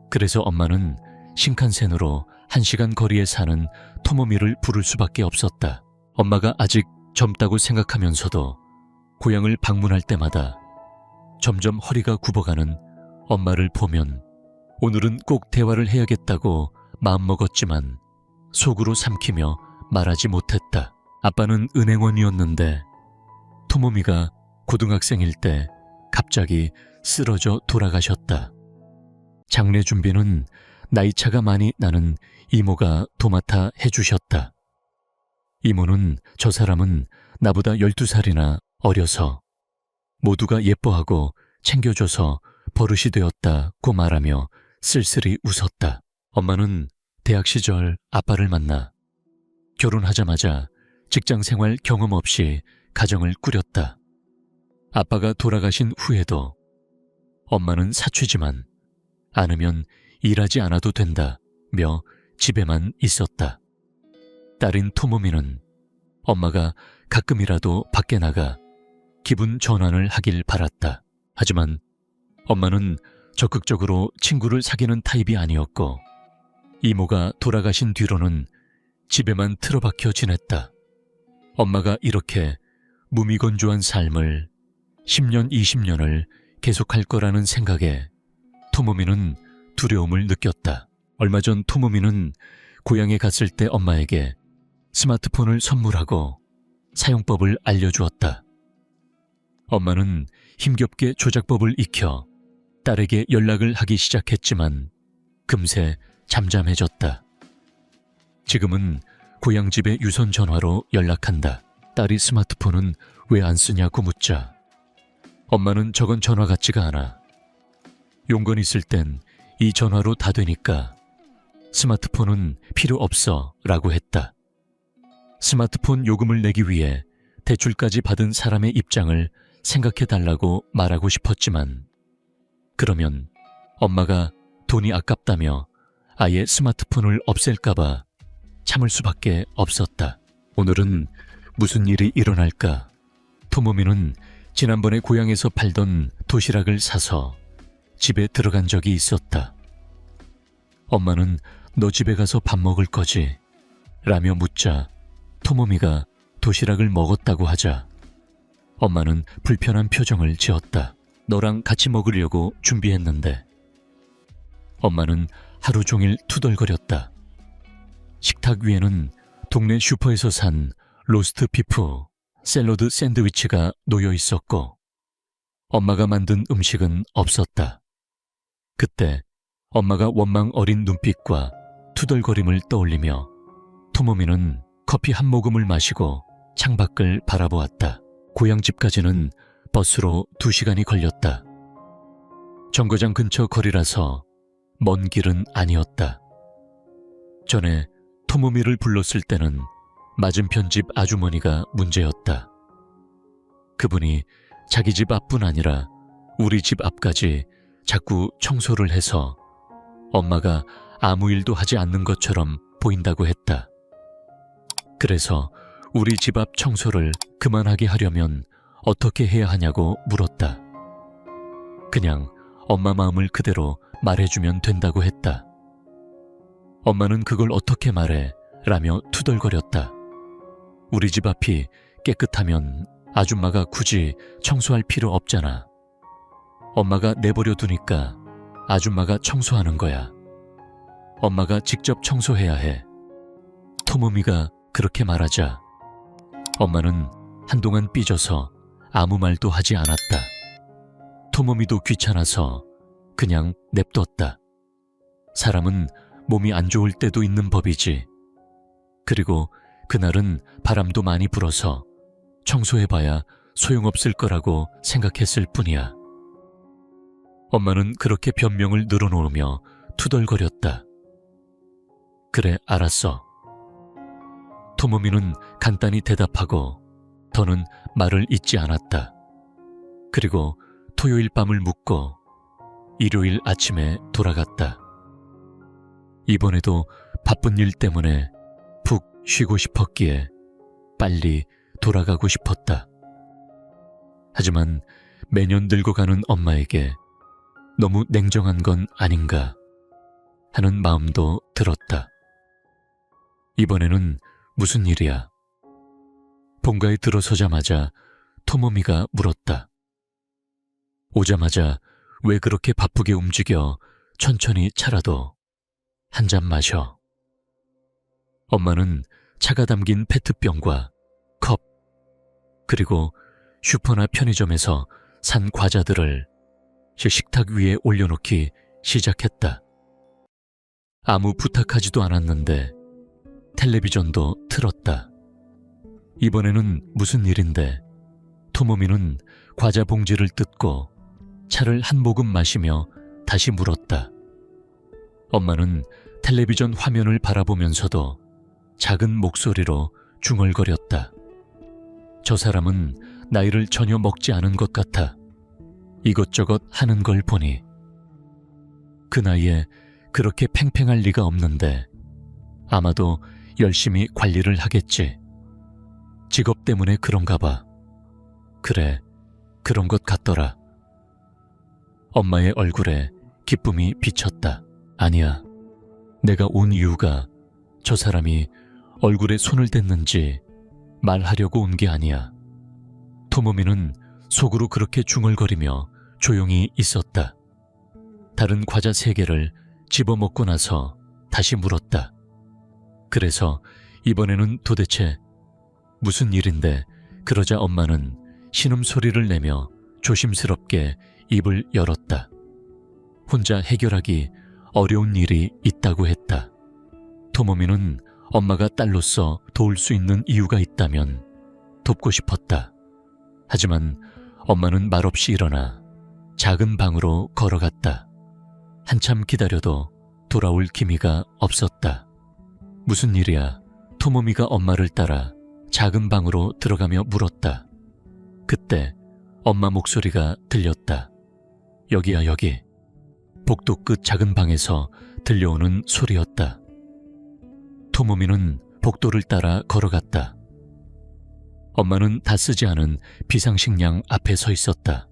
그래서 엄마는 신칸센으로 1시간 거리에 사는 토모미를 부를 수밖에 없었다. 엄마가 아직 젊다고 생각하면서도 고향을 방문할 때마다 점점 허리가 굽어가는 엄마를 보면 오늘은 꼭 대화를 해야겠다고 마음먹었지만 속으로 삼키며 말하지 못했다. 아빠는 은행원이었는데 토모미가 고등학생일 때 갑자기 쓰러져 돌아가셨다. 장례 준비는 나이차가 많이 나는 이모가 도맡아 해주셨다. 이모는 저 사람은 나보다 12살이나 어려서 모두가 예뻐하고 챙겨줘서 버릇이 되었다고 말하며 쓸쓸히 웃었다. 엄마는 대학 시절 아빠를 만나 결혼하자마자 직장생활 경험 없이 가정을 꾸렸다. 아빠가 돌아가신 후에도 엄마는 사취지만 않으면 일하지 않아도 된다며 집에만 있었다. 딸인 토모미는 엄마가 가끔이라도 밖에 나가 기분 전환을 하길 바랐다. 하지만 엄마는 적극적으로 친구를 사귀는 타입이 아니었고 이모가 돌아가신 뒤로는 집에만 틀어박혀 지냈다. 엄마가 이렇게 무미건조한 삶을 10년, 20년을 계속할 거라는 생각에 토모미는 두려움을 느꼈다. 얼마 전 토모미는 고향에 갔을 때 엄마에게 스마트폰을 선물하고 사용법을 알려주었다. 엄마는 힘겹게 조작법을 익혀 딸에게 연락을 하기 시작했지만 금세 잠잠해졌다. 지금은 고향집에 유선 전화로 연락한다. 딸이 스마트폰은 왜 안 쓰냐고 묻자 엄마는 저건 전화 같지가 않아. 용건 있을 땐 이 전화로 다 되니까 스마트폰은 필요 없어 라고 했다. 스마트폰 요금을 내기 위해 대출까지 받은 사람의 입장을 생각해 달라고 말하고 싶었지만 그러면 엄마가 돈이 아깝다며 아예 스마트폰을 없앨까봐 참을 수밖에 없었다. 오늘은 무슨 일이 일어날까? 토모미는 지난번에 고향에서 팔던 도시락을 사서 집에 들어간 적이 있었다. 엄마는 너 집에 가서 밥 먹을 거지? 라며 묻자 토모미가 도시락을 먹었다고 하자 엄마는 불편한 표정을 지었다. 너랑 같이 먹으려고 준비했는데. 엄마는 하루 종일 투덜거렸다. 식탁 위에는 동네 슈퍼에서 산 로스트 비프, 샐러드 샌드위치가 놓여 있었고 엄마가 만든 음식은 없었다. 그때 엄마가 원망 어린 눈빛과 투덜거림을 떠올리며 토모미는 커피 한 모금을 마시고 창밖을 바라보았다. 고향집까지는 버스로 2시간이 걸렸다. 정거장 근처 거리라서 먼 길은 아니었다. 전에 토모미를 불렀을 때는 맞은편 집 아주머니가 문제였다. 그분이 자기 집 앞뿐 아니라 우리 집 앞까지 자꾸 청소를 해서 엄마가 아무 일도 하지 않는 것처럼 보인다고 했다. 그래서 우리 집 앞 청소를 그만하게 하려면 어떻게 해야 하냐고 물었다. 그냥 엄마 마음을 그대로 말해주면 된다고 했다. 엄마는 그걸 어떻게 말해? 라며 투덜거렸다. 우리 집 앞이 깨끗하면 아줌마가 굳이 청소할 필요 없잖아. 엄마가 내버려 두니까 아줌마가 청소하는 거야. 엄마가 직접 청소해야 해. 토모미가 그렇게 말하자 엄마는 한동안 삐져서 아무 말도 하지 않았다. 토모미도 귀찮아서 그냥 냅뒀다. 사람은 몸이 안 좋을 때도 있는 법이지. 그리고 그날은 바람도 많이 불어서 청소해봐야 소용없을 거라고 생각했을 뿐이야. 엄마는 그렇게 변명을 늘어놓으며 투덜거렸다. 그래, 알았어. 토모미는 간단히 대답하고 더는 말을 잇지 않았다. 그리고 토요일 밤을 묵고 일요일 아침에 돌아갔다. 이번에도 바쁜 일 때문에 푹 쉬고 싶었기에 빨리 돌아가고 싶었다. 하지만 매년 늙어가는 엄마에게 너무 냉정한 건 아닌가 하는 마음도 들었다. 이번에는 무슨 일이야? 본가에 들어서자마자 토모미가 물었다. 오자마자 왜 그렇게 바쁘게 움직여 천천히 차라도 한 잔 마셔. 엄마는 차가 담긴 페트병과 컵, 그리고 슈퍼나 편의점에서 산 과자들을 식탁 위에 올려놓기 시작했다. 아무 부탁하지도 않았는데 텔레비전도 틀었다. 이번에는 무슨 일인데 토모미는 과자 봉지를 뜯고 차를 한 모금 마시며 다시 물었다. 엄마는 텔레비전 화면을 바라보면서도 작은 목소리로 중얼거렸다. 저 사람은 나이를 전혀 먹지 않은 것 같아. 이것저것 하는 걸 보니. 그 나이에 그렇게 팽팽할 리가 없는데 아마도 열심히 관리를 하겠지. 직업 때문에 그런가 봐. 그래, 그런 것 같더라. 엄마의 얼굴에 기쁨이 비쳤다. 아니야, 내가 온 이유가 저 사람이 얼굴에 손을 댔는지 말하려고 온 게 아니야. 토모미는 속으로 그렇게 중얼거리며 조용히 있었다. 다른 과자 3개를 집어먹고 나서 다시 물었다. 그래서 이번에는 도대체 무슨 일인데? 그러자 엄마는 신음소리를 내며 조심스럽게 입을 열었다. 혼자 해결하기 어려운 일이 있다고 했다. 토모미는 엄마가 딸로서 도울 수 있는 이유가 있다면 돕고 싶었다. 하지만 엄마는 말없이 일어나 작은 방으로 걸어갔다. 한참 기다려도 돌아올 기미가 없었다. 무슨 일이야? 토모미가 엄마를 따라 작은 방으로 들어가며 물었다. 그때 엄마 목소리가 들렸다. 여기야, 여기. 복도 끝 작은 방에서 들려오는 소리였다. 토모미는 복도를 따라 걸어갔다. 엄마는 다 쓰지 않은 비상식량 앞에 서 있었다.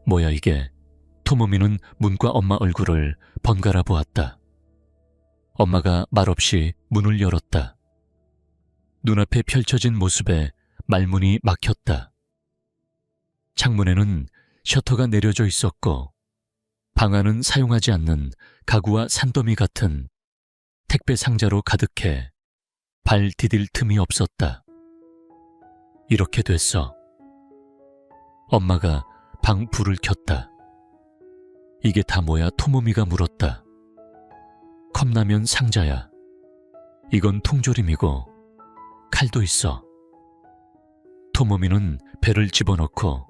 뭐야 이게? 토모미는 문과 엄마 얼굴을 번갈아 보았다. 엄마가 말없이 문을 열었다. 눈앞에 펼쳐진 모습에 말문이 막혔다. 창문에는 셔터가 내려져 있었고 방 안은 사용하지 않는 가구와 산더미 같은 택배 상자로 가득해 발 디딜 틈이 없었다. 이렇게 됐어. 엄마가 방 불을 켰다. 이게 다 뭐야? 토모미가 물었다. 컵라면 상자야. 이건 통조림이고 칼도 있어. 토모미는 배를 집어넣고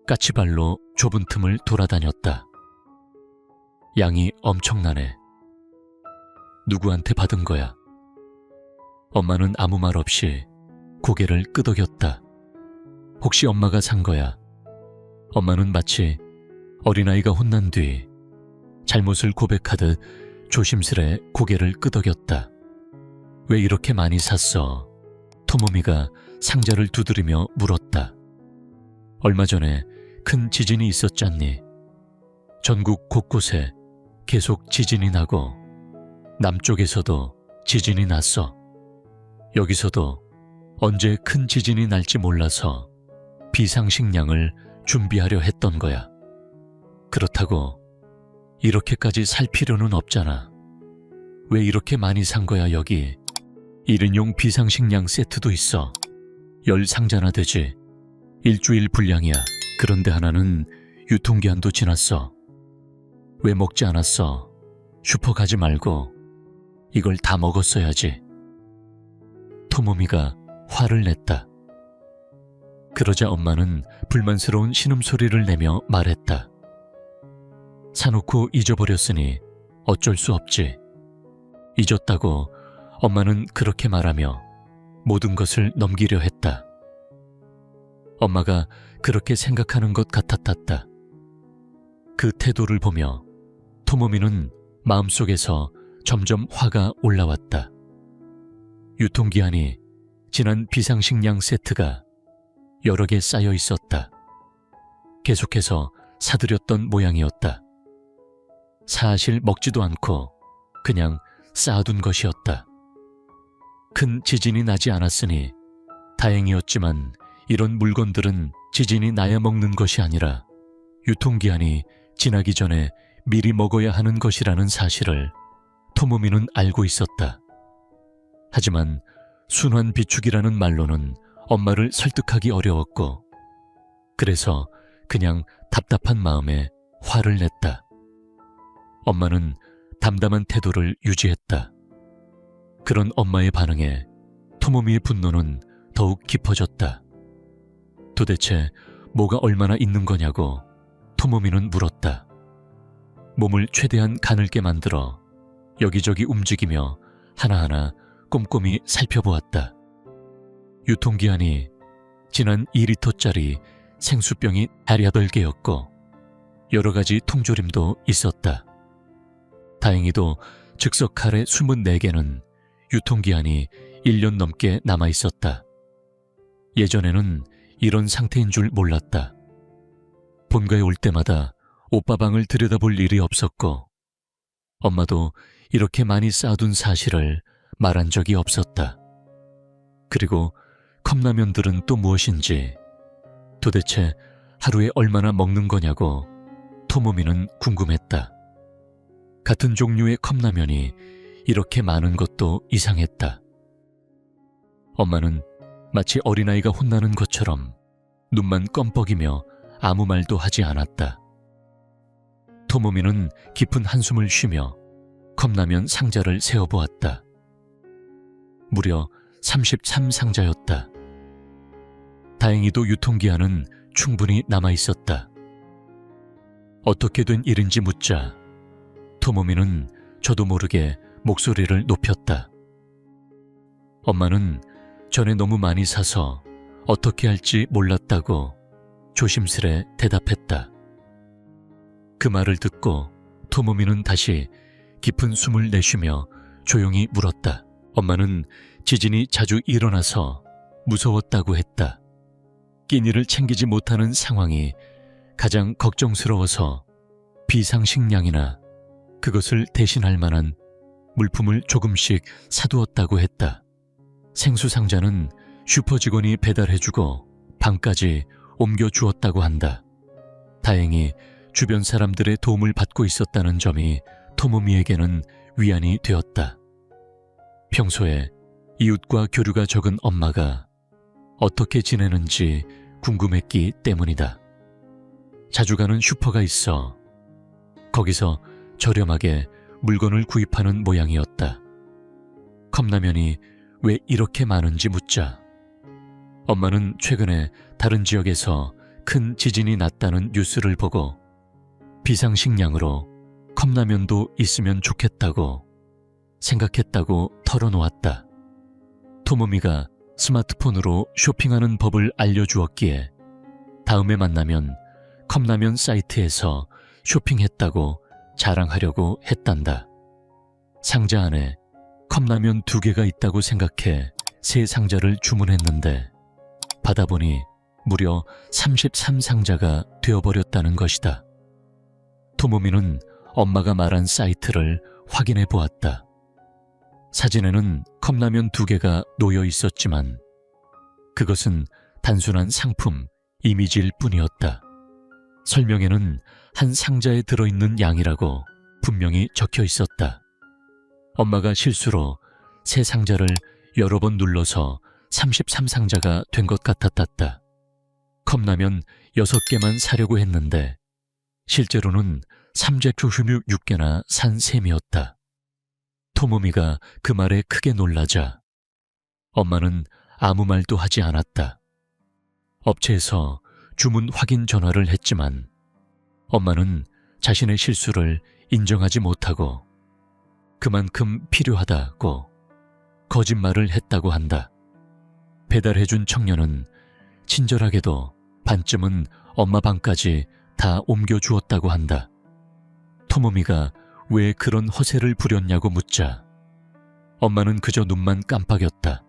까치발로 좁은 틈을 돌아다녔다. 양이 엄청나네. 누구한테 받은 거야? 엄마는 아무 말 없이 고개를 끄덕였다. 혹시 엄마가 산 거야? 엄마는 마치 어린아이가 혼난 뒤 잘못을 고백하듯 조심스레 고개를 끄덕였다. 왜 이렇게 많이 샀어? 토모미가 상자를 두드리며 물었다. 얼마 전에 큰 지진이 있었잖니. 전국 곳곳에 계속 지진이 나고 남쪽에서도 지진이 났어. 여기서도 언제 큰 지진이 날지 몰라서 비상식량을 준비하려 했던 거야. 그렇다고 이렇게까지 살 필요는 없잖아. 왜 이렇게 많이 산 거야? 여기 1인용 비상식량 세트도 있어. 10상자나 되지. 일주일 분량이야. 그런데 하나는 유통기한도 지났어. 왜 먹지 않았어? 슈퍼 가지 말고 이걸 다 먹었어야지. 토모미가 화를 냈다. 그러자 엄마는 불만스러운 신음소리를 내며 말했다. 사놓고 잊어버렸으니 어쩔 수 없지. 잊었다고 엄마는 그렇게 말하며 모든 것을 넘기려 했다. 엄마가 그렇게 생각하는 것 같았다. 그 태도를 보며 토모미는 마음속에서 점점 화가 올라왔다. 유통기한이 지난 비상식량 세트가 여러 개 쌓여 있었다. 계속해서 사들였던 모양이었다. 사실 먹지도 않고 그냥 쌓아둔 것이었다. 큰 지진이 나지 않았으니 다행이었지만 이런 물건들은 지진이 나야 먹는 것이 아니라 유통기한이 지나기 전에 미리 먹어야 하는 것이라는 사실을 토모미는 알고 있었다. 하지만 순환 비축이라는 말로는 엄마를 설득하기 어려웠고 그래서 그냥 답답한 마음에 화를 냈다. 엄마는 담담한 태도를 유지했다. 그런 엄마의 반응에 토모미의 분노는 더욱 깊어졌다. 도대체 뭐가 얼마나 있는 거냐고 토모미는 물었다. 몸을 최대한 가늘게 만들어 여기저기 움직이며 하나하나 꼼꼼히 살펴보았다. 유통기한이 지난 2리터짜리 생수병이 8개였고 여러 가지 통조림도 있었다. 다행히도 즉석 카레 24개는 유통기한이 1년 넘게 남아있었다. 예전에는 이런 상태인 줄 몰랐다. 본가에 올 때마다 오빠 방을 들여다볼 일이 없었고 엄마도 이렇게 많이 쌓아둔 사실을 말한 적이 없었다. 그리고 컵라면들은 또 무엇인지, 도대체 하루에 얼마나 먹는 거냐고 토모미는 궁금했다. 같은 종류의 컵라면이 이렇게 많은 것도 이상했다. 엄마는 마치 어린아이가 혼나는 것처럼 눈만 껌뻑이며 아무 말도 하지 않았다. 토모미는 깊은 한숨을 쉬며 컵라면 상자를 세어보았다. 무려 33상자였다. 다행히도 유통기한은 충분히 남아있었다. 어떻게 된 일인지 묻자 토모미는 저도 모르게 목소리를 높였다. 엄마는 전에 너무 많이 사서 어떻게 할지 몰랐다고 조심스레 대답했다. 그 말을 듣고 토모미는 다시 깊은 숨을 내쉬며 조용히 물었다. 엄마는 지진이 자주 일어나서 무서웠다고 했다. 끼니를 챙기지 못하는 상황이 가장 걱정스러워서 비상식량이나 그것을 대신할 만한 물품을 조금씩 사두었다고 했다. 생수 상자는 슈퍼 직원이 배달해주고 방까지 옮겨주었다고 한다. 다행히 주변 사람들의 도움을 받고 있었다는 점이 토모미에게는 위안이 되었다. 평소에 이웃과 교류가 적은 엄마가 어떻게 지내는지 궁금했기 때문이다. 자주 가는 슈퍼가 있어 거기서 저렴하게 물건을 구입하는 모양이었다. 컵라면이 왜 이렇게 많은지 묻자 엄마는 최근에 다른 지역에서 큰 지진이 났다는 뉴스를 보고 비상식량으로 컵라면도 있으면 좋겠다고 생각했다고 털어놓았다. 토모미가 스마트폰으로 쇼핑하는 법을 알려주었기에 다음에 만나면 컵라면 사이트에서 쇼핑했다고 자랑하려고 했단다. 상자 안에 컵라면 2개가 있다고 생각해 새 상자를 주문했는데 받아보니 무려 33상자가 되어버렸다는 것이다. 토모미는 엄마가 말한 사이트를 확인해 보았다. 사진에는 컵라면 2개가 놓여 있었지만 그것은 단순한 상품, 이미지일 뿐이었다. 설명에는 한 상자에 들어있는 양이라고 분명히 적혀 있었다. 엄마가 실수로 새 상자를 여러 번 눌러서 33상자가 된 것 같았다. 컵라면 6개만 사려고 했는데 실제로는 삼재초슈뮤 6개나 산 셈이었다. 토모미가 그 말에 크게 놀라자 엄마는 아무 말도 하지 않았다. 업체에서 주문 확인 전화를 했지만 엄마는 자신의 실수를 인정하지 못하고 그만큼 필요하다고 거짓말을 했다고 한다. 배달해준 청년은 친절하게도 반쯤은 엄마 방까지 다 옮겨주었다고 한다. 토모미가 왜 그런 허세를 부렸냐고 묻자 엄마는 그저 눈만 깜빡였다.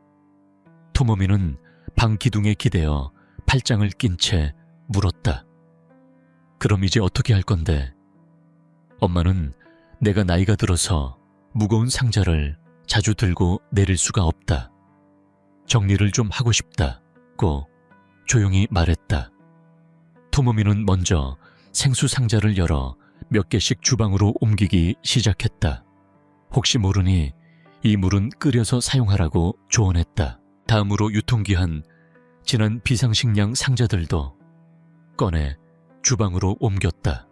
토모미는 방 기둥에 기대어 팔짱을 낀 채 물었다. 그럼 이제 어떻게 할 건데? 엄마는 내가 나이가 들어서 무거운 상자를 자주 들고 내릴 수가 없다. 정리를 좀 하고 싶다고 조용히 말했다. 토모미는 먼저 생수 상자를 열어 몇 개씩 주방으로 옮기기 시작했다. 혹시 모르니 이 물은 끓여서 사용하라고 조언했다. 다음으로 유통기한 지난 비상식량 상자들도 꺼내 주방으로 옮겼다.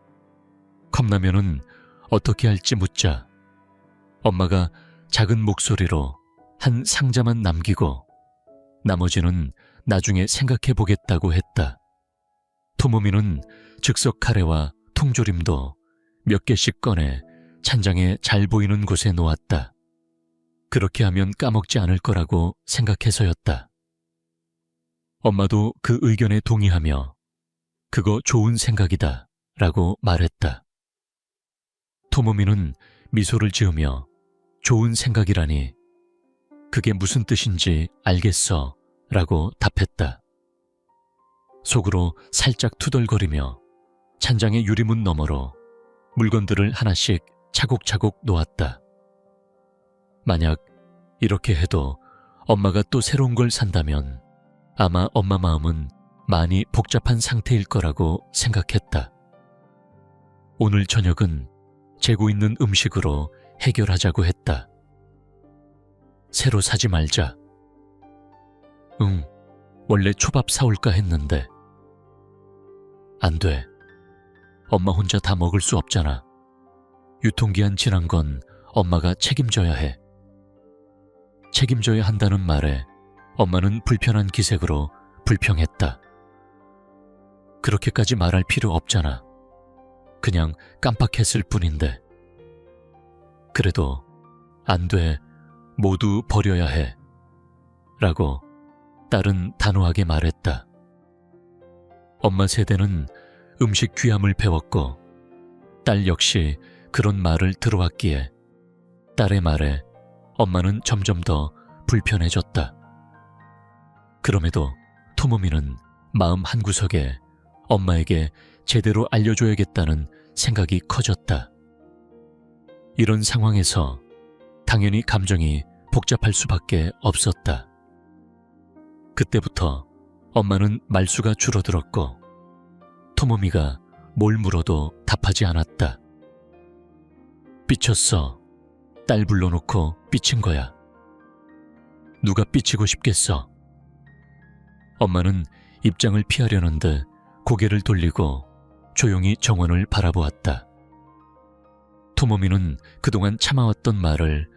컵라면은 어떻게 할지 묻자 엄마가 작은 목소리로 한 상자만 남기고 나머지는 나중에 생각해 보겠다고 했다. 토모미는 즉석 카레와 통조림도 몇 개씩 꺼내 찬장에 잘 보이는 곳에 놓았다. 그렇게 하면 까먹지 않을 거라고 생각해서였다. 엄마도 그 의견에 동의하며 그거 좋은 생각이다 라고 말했다. 토모미는 미소를 지으며 좋은 생각이라니 그게 무슨 뜻인지 알겠어 라고 답했다. 속으로 살짝 투덜거리며 찬장의 유리문 너머로 물건들을 하나씩 차곡차곡 놓았다. 만약 이렇게 해도 엄마가 또 새로운 걸 산다면 아마 엄마 마음은 많이 복잡한 상태일 거라고 생각했다. 오늘 저녁은 재고 있는 음식으로 해결하자고 했다. 새로 사지 말자. 응, 원래 초밥 사올까 했는데. 안 돼. 엄마 혼자 다 먹을 수 없잖아. 유통기한 지난 건 엄마가 책임져야 해. 책임져야 한다는 말에 엄마는 불편한 기색으로 불평했다. 그렇게까지 말할 필요 없잖아. 그냥 깜빡했을 뿐인데. 그래도 안 돼. 모두 버려야 해. 라고 딸은 단호하게 말했다. 엄마 세대는 음식 귀함을 배웠고 딸 역시 그런 말을 들어왔기에 딸의 말에 엄마는 점점 더 불편해졌다. 그럼에도 토모미는 마음 한구석에 엄마에게 제대로 알려줘야겠다는 생각이 커졌다. 이런 상황에서 당연히 감정이 복잡할 수밖에 없었다. 그때부터 엄마는 말수가 줄어들었고 토모미가 뭘 물어도 답하지 않았다. 삐쳤어. 딸 불러놓고 삐친 거야. 누가 삐치고 싶겠어. 엄마는 입장을 피하려는 듯 고개를 돌리고 조용히 정원을 바라보았다. 토모미는 그동안 참아왔던 말을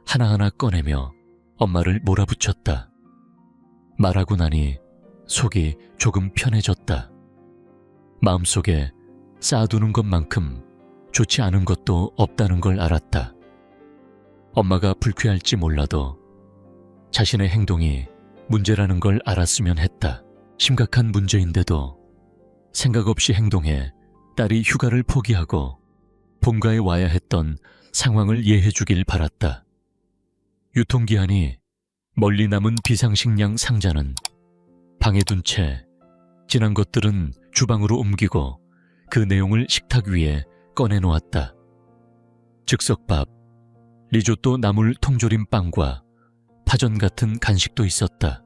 하나하나 꺼내며 엄마를 몰아붙였다. 말하고 나니 속이 조금 편해졌다. 마음속에 쌓아두는 것만큼 좋지 않은 것도 없다는 걸 알았다. 엄마가 불쾌할지 몰라도 자신의 행동이 문제라는 걸 알았으면 했다. 심각한 문제인데도 생각 없이 행동해 딸이 휴가를 포기하고 본가에 와야 했던 상황을 이해해 주길 바랐다. 유통기한이 멀리 남은 비상식량 상자는 방에 둔 채 지난 것들은 주방으로 옮기고 그 내용을 식탁 위에 꺼내놓았다. 즉석밥, 리조또 나물 통조림 빵과 파전 같은 간식도 있었다.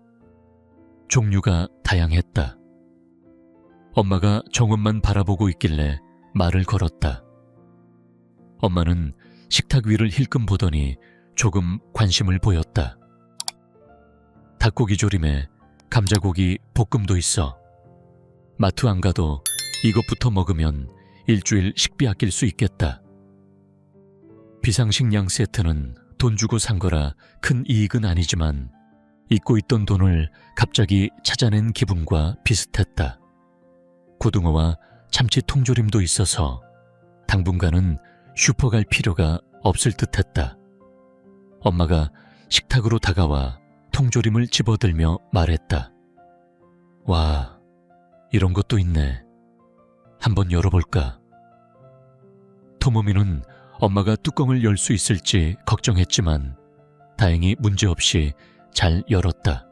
종류가 다양했다. 엄마가 정원만 바라보고 있길래 말을 걸었다. 엄마는 식탁 위를 힐끔 보더니 조금 관심을 보였다. 닭고기 조림에 감자고기 볶음도 있어. 마트 안 가도 이것부터 먹으면 일주일 식비 아낄 수 있겠다. 비상식량 세트는 돈 주고 산 거라 큰 이익은 아니지만 잊고 있던 돈을 갑자기 찾아낸 기분과 비슷했다. 고등어와 참치 통조림도 있어서 당분간은 슈퍼 갈 필요가 없을 듯했다. 엄마가 식탁으로 다가와 통조림을 집어들며 말했다. 와, 이런 것도 있네. 한번 열어볼까? 토모미는 엄마가 뚜껑을 열 수 있을지 걱정했지만 다행히 문제없이 잘 열었다.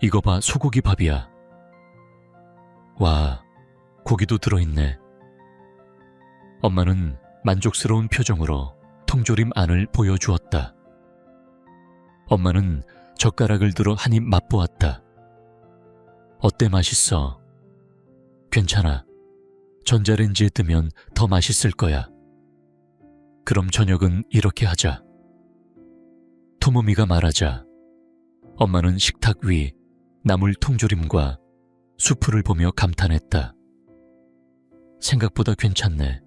이거 봐, 소고기 밥이야. 와, 고기도 들어있네. 엄마는 만족스러운 표정으로 통조림 안을 보여주었다. 엄마는 젓가락을 들어 한 입 맛보았다. 어때, 맛있어? 괜찮아. 전자레인지에 뜨면 더 맛있을 거야. 그럼 저녁은 이렇게 하자. 토모미가 말하자 엄마는 식탁 위 나물 통조림과 수프를 보며 감탄했다. 생각보다 괜찮네.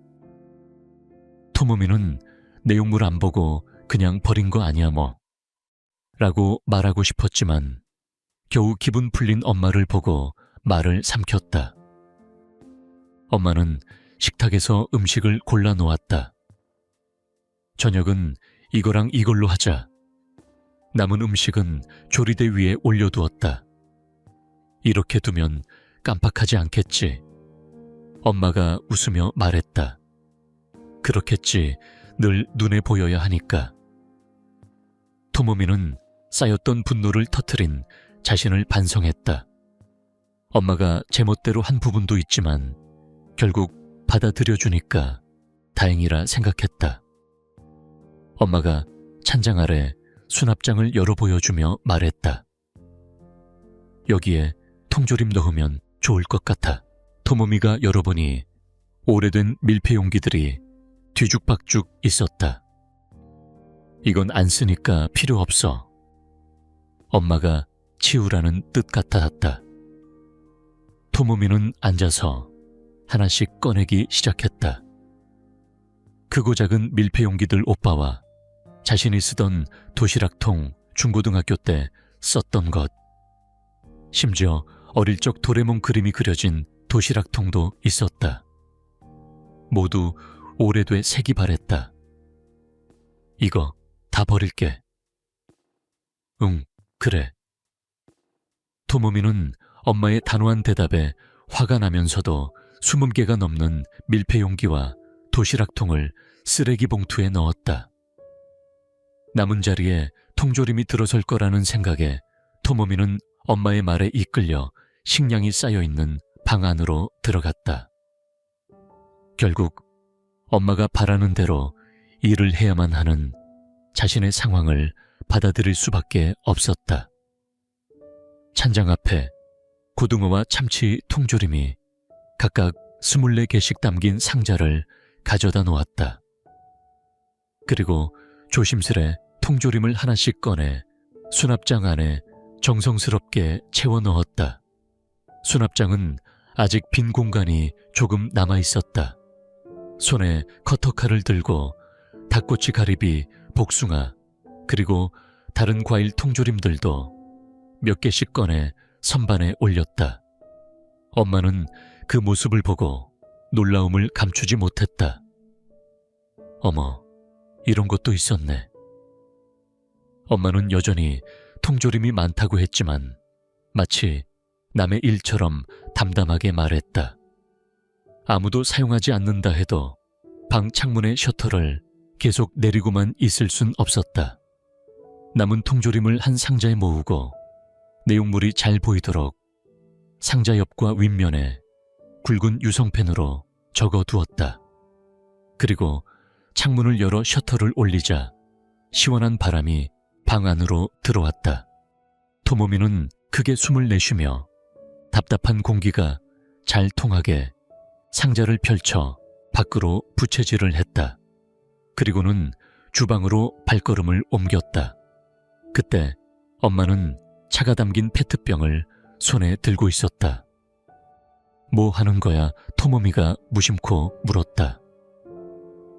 토모미는 내용물 안 보고 그냥 버린 거 아니야 뭐 라고 말하고 싶었지만 겨우 기분 풀린 엄마를 보고 말을 삼켰다. 엄마는 식탁에서 음식을 골라 놓았다. 저녁은 이거랑 이걸로 하자. 남은 음식은 조리대 위에 올려두었다. 이렇게 두면 깜빡하지 않겠지. 엄마가 웃으며 말했다. 그렇겠지. 늘 눈에 보여야 하니까. 토모미는 쌓였던 분노를 터트린 자신을 반성했다. 엄마가 제멋대로 한 부분도 있지만 결국 받아들여주니까 다행이라 생각했다. 엄마가 찬장 아래 수납장을 열어 보여주며 말했다. 여기에 통조림 넣으면 좋을 것 같아. 토모미가 열어보니 오래된 밀폐 용기들이 뒤죽박죽 있었다. 이건 안 쓰니까 필요 없어. 엄마가 치우라는 뜻 같았다. 토모미는 앉아서 하나씩 꺼내기 시작했다. 크고 작은 밀폐 용기들 오빠와 자신이 쓰던 도시락통 중고등학교 때 썼던 것, 심지어 어릴 적 도레몬 그림이 그려진 도시락통도 있었다. 모두 오래돼 색이 바랬다. 이거 다 버릴게. 응, 그래. 토모미는 엄마의 단호한 대답에 화가 나면서도 20개가 넘는 밀폐 용기와 도시락통을 쓰레기 봉투에 넣었다. 남은 자리에 통조림이 들어설 거라는 생각에 토모미는 엄마의 말에 이끌려 식량이 쌓여있는 방 안으로 들어갔다. 결국 엄마가 바라는 대로 일을 해야만 하는 자신의 상황을 받아들일 수밖에 없었다. 찬장 앞에 고등어와 참치, 통조림이 각각 24개씩 담긴 상자를 가져다 놓았다. 그리고 조심스레 통조림을 하나씩 꺼내 수납장 안에 정성스럽게 채워 넣었다. 수납장은 아직 빈 공간이 조금 남아 있었다. 손에 커터칼을 들고 닭꼬치, 가리비, 복숭아, 그리고 다른 과일 통조림들도 몇 개씩 꺼내 선반에 올렸다. 엄마는 그 모습을 보고 놀라움을 감추지 못했다. 어머, 이런 것도 있었네. 엄마는 여전히 통조림이 많다고 했지만 마치 남의 일처럼 담담하게 말했다. 아무도 사용하지 않는다 해도 방 창문의 셔터를 계속 내리고만 있을 순 없었다. 남은 통조림을 한 상자에 모으고 내용물이 잘 보이도록 상자 옆과 윗면에 굵은 유성펜으로 적어두었다. 그리고 창문을 열어 셔터를 올리자 시원한 바람이 방 안으로 들어왔다. 토모미는 크게 숨을 내쉬며 답답한 공기가 잘 통하게 상자를 펼쳐 밖으로 부채질을 했다. 그리고는 주방으로 발걸음을 옮겼다. 그때 엄마는 차가 담긴 페트병을 손에 들고 있었다. 뭐 하는 거야? 토모미가 무심코 물었다.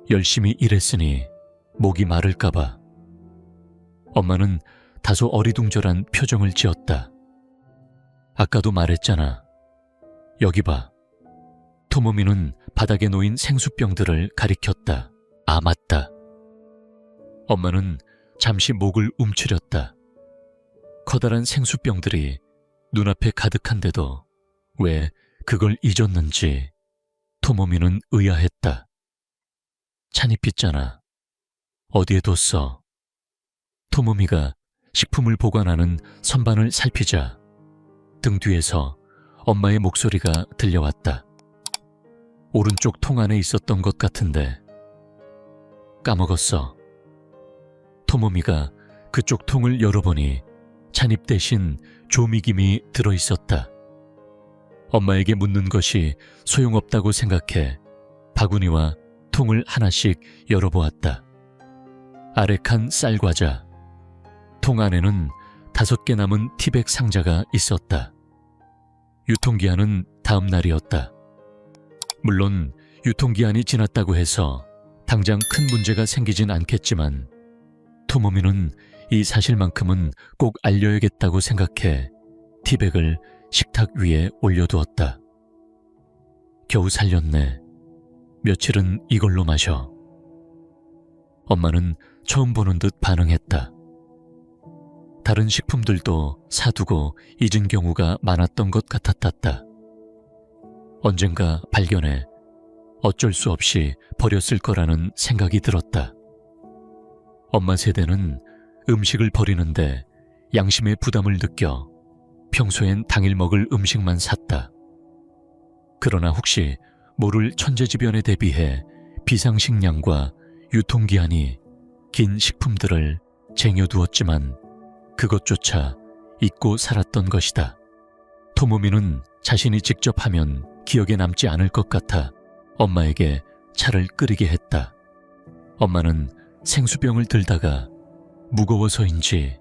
열심히 일했으니 목이 마를까봐. 엄마는 다소 어리둥절한 표정을 지었다. 아까도 말했잖아. 여기 봐. 토모미는 바닥에 놓인 생수병들을 가리켰다. 아, 맞다. 엄마는 잠시 목을 움츠렸다. 커다란 생수병들이 눈앞에 가득한데도 왜 그걸 잊었는지 토모미는 의아했다. 찬입 있잖아. 어디에 뒀어? 토모미가 식품을 보관하는 선반을 살피자 등 뒤에서 엄마의 목소리가 들려왔다. 오른쪽 통 안에 있었던 것 같은데. 까먹었어. 토모미가 그쪽 통을 열어보니 찬입 대신 조미김이 들어있었다. 엄마에게 묻는 것이 소용없다고 생각해 바구니와 통을 하나씩 열어보았다. 아래 칸 쌀과자, 통 안에는 5개 남은 티백 상자가 있었다. 유통기한은 다음 날이었다. 물론 유통기한이 지났다고 해서 당장 큰 문제가 생기진 않겠지만 토모미는 이 사실만큼은 꼭 알려야겠다고 생각해 티백을 식탁 위에 올려두었다. 겨우 살렸네. 며칠은 이걸로 마셔. 엄마는 처음 보는 듯 반응했다. 다른 식품들도 사두고 잊은 경우가 많았던 것 같았다. 언젠가 발견해 어쩔 수 없이 버렸을 거라는 생각이 들었다. 엄마 세대는 음식을 버리는데 양심의 부담을 느껴 평소엔 당일 먹을 음식만 샀다. 그러나 혹시 모를 천재지변에 대비해 비상식량과 유통기한이 긴 식품들을 쟁여두었지만 그것조차 잊고 살았던 것이다. 토모미는 자신이 직접 하면 기억에 남지 않을 것 같아 엄마에게 차를 끓이게 했다. 엄마는 생수병을 들다가 무거워서인지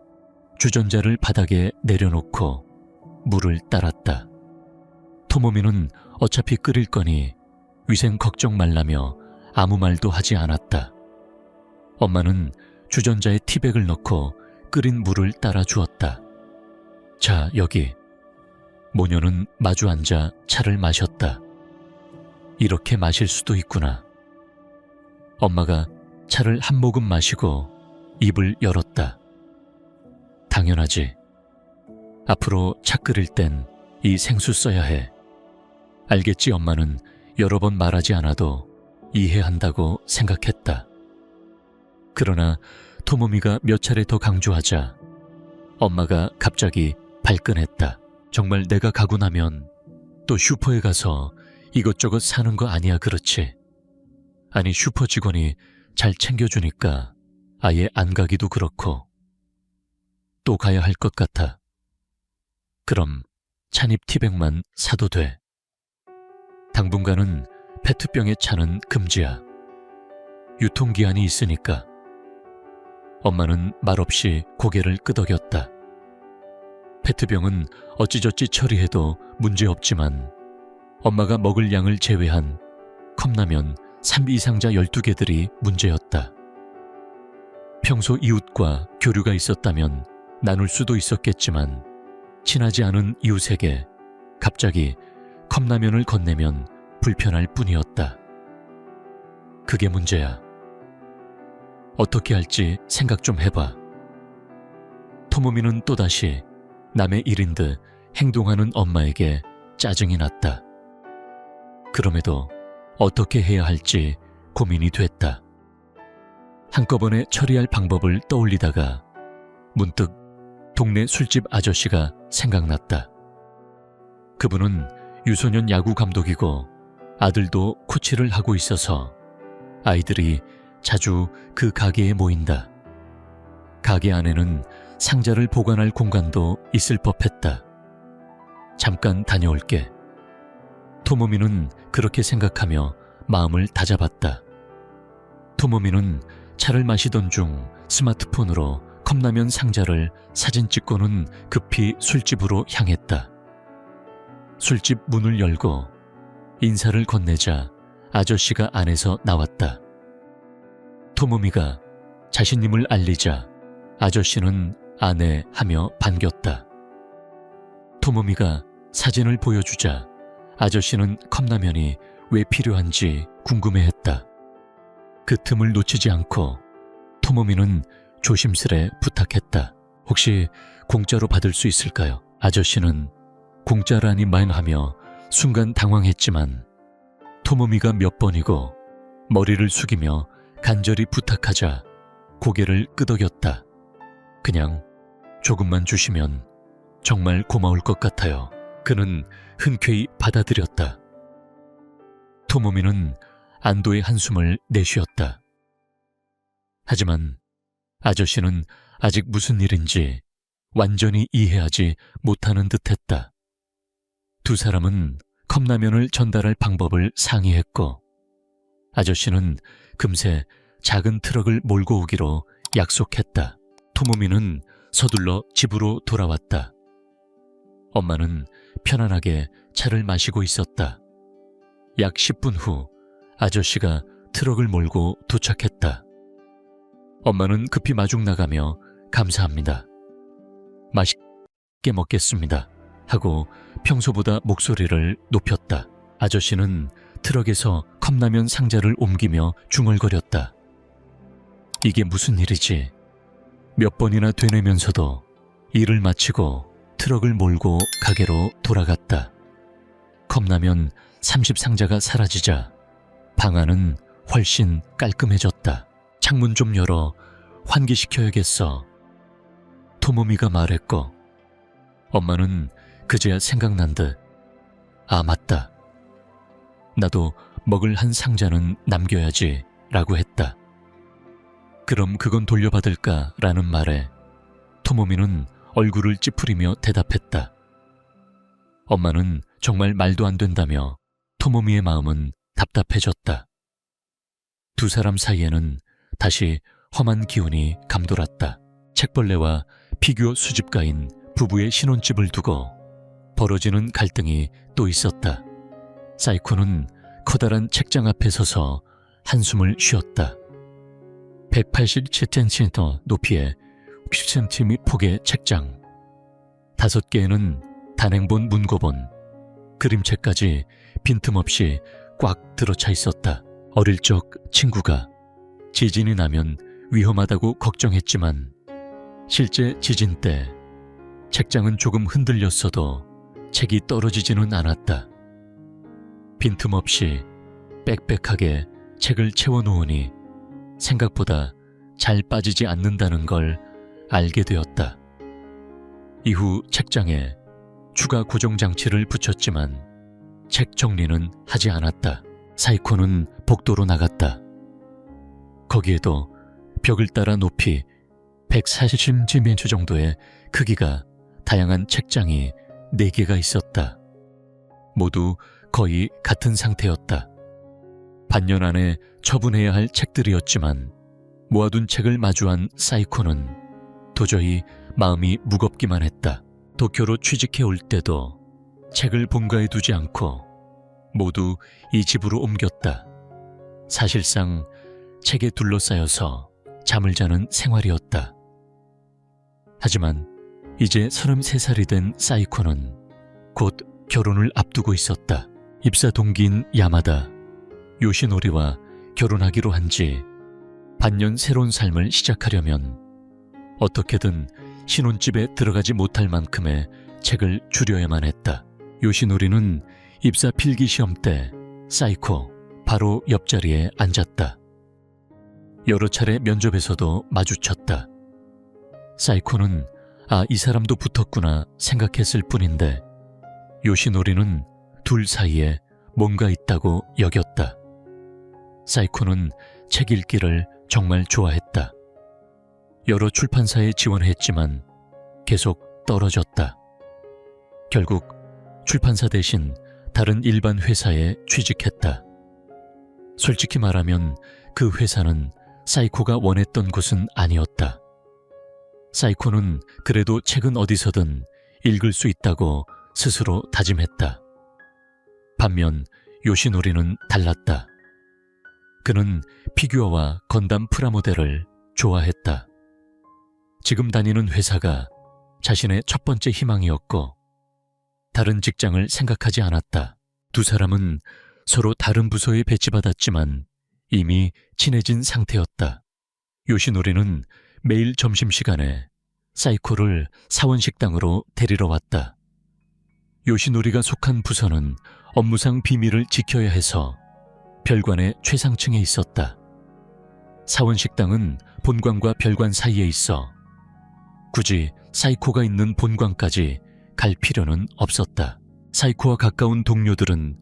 주전자를 바닥에 내려놓고 물을 따랐다. 토모미는 어차피 끓일 거니 위생 걱정 말라며 아무 말도 하지 않았다. 엄마는 주전자에 티백을 넣고 끓인 물을 따라 주었다. 자, 여기. 모녀는 마주 앉아 차를 마셨다. 이렇게 마실 수도 있구나. 엄마가 차를 한 모금 마시고 입을 열었다. 당연하지. 앞으로 차 끓일 땐 이 생수 써야 해. 알겠지? 엄마는 여러 번 말하지 않아도 이해한다고 생각했다. 그러나 토모미가 몇 차례 더 강조하자 엄마가 갑자기 발끈했다. 정말 내가 가고 나면 또 슈퍼에 가서 이것저것 사는 거 아니야, 그렇지? 아니, 슈퍼 직원이 잘 챙겨주니까 아예 안 가기도 그렇고 또 가야 할 것 같아. 그럼 찬입 티백만 사도 돼. 당분간은 페트병에 차는 금지야. 유통기한이 있으니까. 엄마는 말없이 고개를 끄덕였다. 페트병은 어찌저찌 처리해도 문제없지만 엄마가 먹을 양을 제외한 컵라면 3이상자 12개들이 문제였다. 평소 이웃과 교류가 있었다면 나눌 수도 있었겠지만 친하지 않은 이웃에게 갑자기 컵라면을 건네면 불편할 뿐이었다. 그게 문제야. 어떻게 할지 생각 좀 해봐. 토모미는 또다시 남의 일인 듯 행동하는 엄마에게 짜증이 났다. 그럼에도 어떻게 해야 할지 고민이 됐다. 한꺼번에 처리할 방법을 떠올리다가 문득 동네 술집 아저씨가 생각났다. 그분은 유소년 야구 감독이고 아들도 코치를 하고 있어서 아이들이 자주 그 가게에 모인다. 가게 안에는 상자를 보관할 공간도 있을 법했다. 잠깐 다녀올게. 토모미는 그렇게 생각하며 마음을 다잡았다. 토모미는 차를 마시던 중 스마트폰으로 컵라면 상자를 사진 찍고는 급히 술집으로 향했다. 술집 문을 열고 인사를 건네자 아저씨가 안에서 나왔다. 토모미가 자신임을 알리자 아저씨는 아네 하며 반겼다. 토모미가 사진을 보여주자 아저씨는 컵라면이 왜 필요한지 궁금해했다. 그 틈을 놓치지 않고 토모미는 조심스레 부탁했다. 혹시 공짜로 받을 수 있을까요? 아저씨는 공짜라니 마인하며 순간 당황했지만 토모미가 몇 번이고 머리를 숙이며 간절히 부탁하자 고개를 끄덕였다. 그냥 조금만 주시면 정말 고마울 것 같아요. 그는 흔쾌히 받아들였다. 토모미는 안도의 한숨을 내쉬었다. 하지만 아저씨는 아직 무슨 일인지 완전히 이해하지 못하는 듯했다. 두 사람은 컵라면을 전달할 방법을 상의했고 아저씨는 금세 작은 트럭을 몰고 오기로 약속했다. 토모미는 서둘러 집으로 돌아왔다. 엄마는 편안하게 차를 마시고 있었다. 약 10분 후 아저씨가 트럭을 몰고 도착했다. 엄마는 급히 마중 나가며 감사합니다. 맛있게 먹겠습니다. 하고 평소보다 목소리를 높였다. 아저씨는 트럭에서 컵라면 상자를 옮기며 중얼거렸다. 이게 무슨 일이지? 몇 번이나 되뇌면서도 일을 마치고 트럭을 몰고 가게로 돌아갔다. 컵라면 30상자가 사라지자 방 안은 훨씬 깔끔해졌다. 창문 좀 열어 환기시켜야겠어. 토모미가 말했고 엄마는 그제야 생각난 듯 아, 맞다. 나도 먹을 한 상자는 남겨야지 라고 했다. 그럼 그건 돌려받을까라는 말에 토모미는 얼굴을 찌푸리며 대답했다. 엄마는 정말 말도 안 된다며 토모미의 마음은 답답해졌다. 두 사람 사이에는 다시 험한 기운이 감돌았다. 책벌레와 피규어 수집가인 부부의 신혼집을 두고 벌어지는 갈등이 또 있었다. 사이코는 커다란 책장 앞에 서서 한숨을 쉬었다. 187cm 높이의 60cm 폭의 책장, 5개에는 단행본 문고본, 그림책까지 빈틈없이 꽉 들어차 있었다. 어릴 적 친구가 지진이 나면 위험하다고 걱정했지만 실제 지진 때 책장은 조금 흔들렸어도 책이 떨어지지는 않았다. 빈틈없이 빽빽하게 책을 채워놓으니 생각보다 잘 빠지지 않는다는 걸 알게 되었다. 이후 책장에 추가 고정장치를 붙였지만 책 정리는 하지 않았다. 사이코는 복도로 나갔다. 거기에도 벽을 따라 높이 140cm 정도의 크기가 다양한 책장이 4개가 있었다. 모두 거의 같은 상태였다. 반년 안에 처분해야 할 책들이었지만 모아둔 책을 마주한 사이코는 도저히 마음이 무겁기만 했다. 도쿄로 취직해 올 때도 책을 본가에 두지 않고 모두 이 집으로 옮겼다. 사실상 책에 둘러싸여서 잠을 자는 생활이었다. 하지만 이제 33살이 된 사이코는 곧 결혼을 앞두고 있었다. 입사 동기인 야마다 요시노리와 결혼하기로 한 지 반년 새로운 삶을 시작하려면 어떻게든 신혼집에 들어가지 못할 만큼의 책을 줄여야만 했다. 요시노리는 입사 필기 시험 때 사이코 바로 옆자리에 앉았다. 여러 차례 면접에서도 마주쳤다. 사이코는 이 사람도 붙었구나 생각했을 뿐인데 요시노리는 둘 사이에 뭔가 있다고 여겼다. 사이코는 책 읽기를 정말 좋아했다. 여러 출판사에 지원했지만 계속 떨어졌다. 결국 출판사 대신 다른 일반 회사에 취직했다. 솔직히 말하면 그 회사는 사이코가 원했던 곳은 아니었다. 사이코는 그래도 책은 어디서든 읽을 수 있다고 스스로 다짐했다. 반면 요시노리는 달랐다. 그는 피규어와 건담 프라모델을 좋아했다. 지금 다니는 회사가 자신의 첫 번째 희망이었고 다른 직장을 생각하지 않았다. 두 사람은 서로 다른 부서에 배치받았지만 이미 친해진 상태였다. 요시노리는 매일 점심시간에 사이코를 사원식당으로 데리러 왔다. 요시노리가 속한 부서는 업무상 비밀을 지켜야 해서 별관의 최상층에 있었다. 사원식당은 본관과 별관 사이에 있어 굳이 사이코가 있는 본관까지 갈 필요는 없었다. 사이코와 가까운 동료들은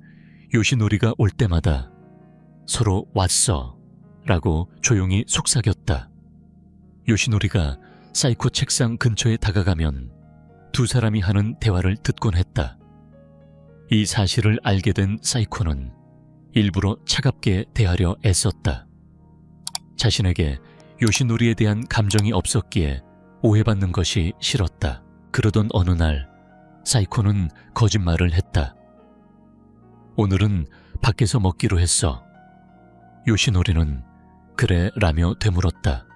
요시노리가 올 때마다 서로 왔어 라고 조용히 속삭였다. 요시노리가 사이코 책상 근처에 다가가면 두 사람이 하는 대화를 듣곤 했다. 이 사실을 알게 된 사이코는 일부러 차갑게 대하려 애썼다. 자신에게 요시노리에 대한 감정이 없었기에 오해받는 것이 싫었다. 그러던 어느 날 사이코는 거짓말을 했다. 오늘은 밖에서 먹기로 했어. 요시노리는 그래 라며 되물었다.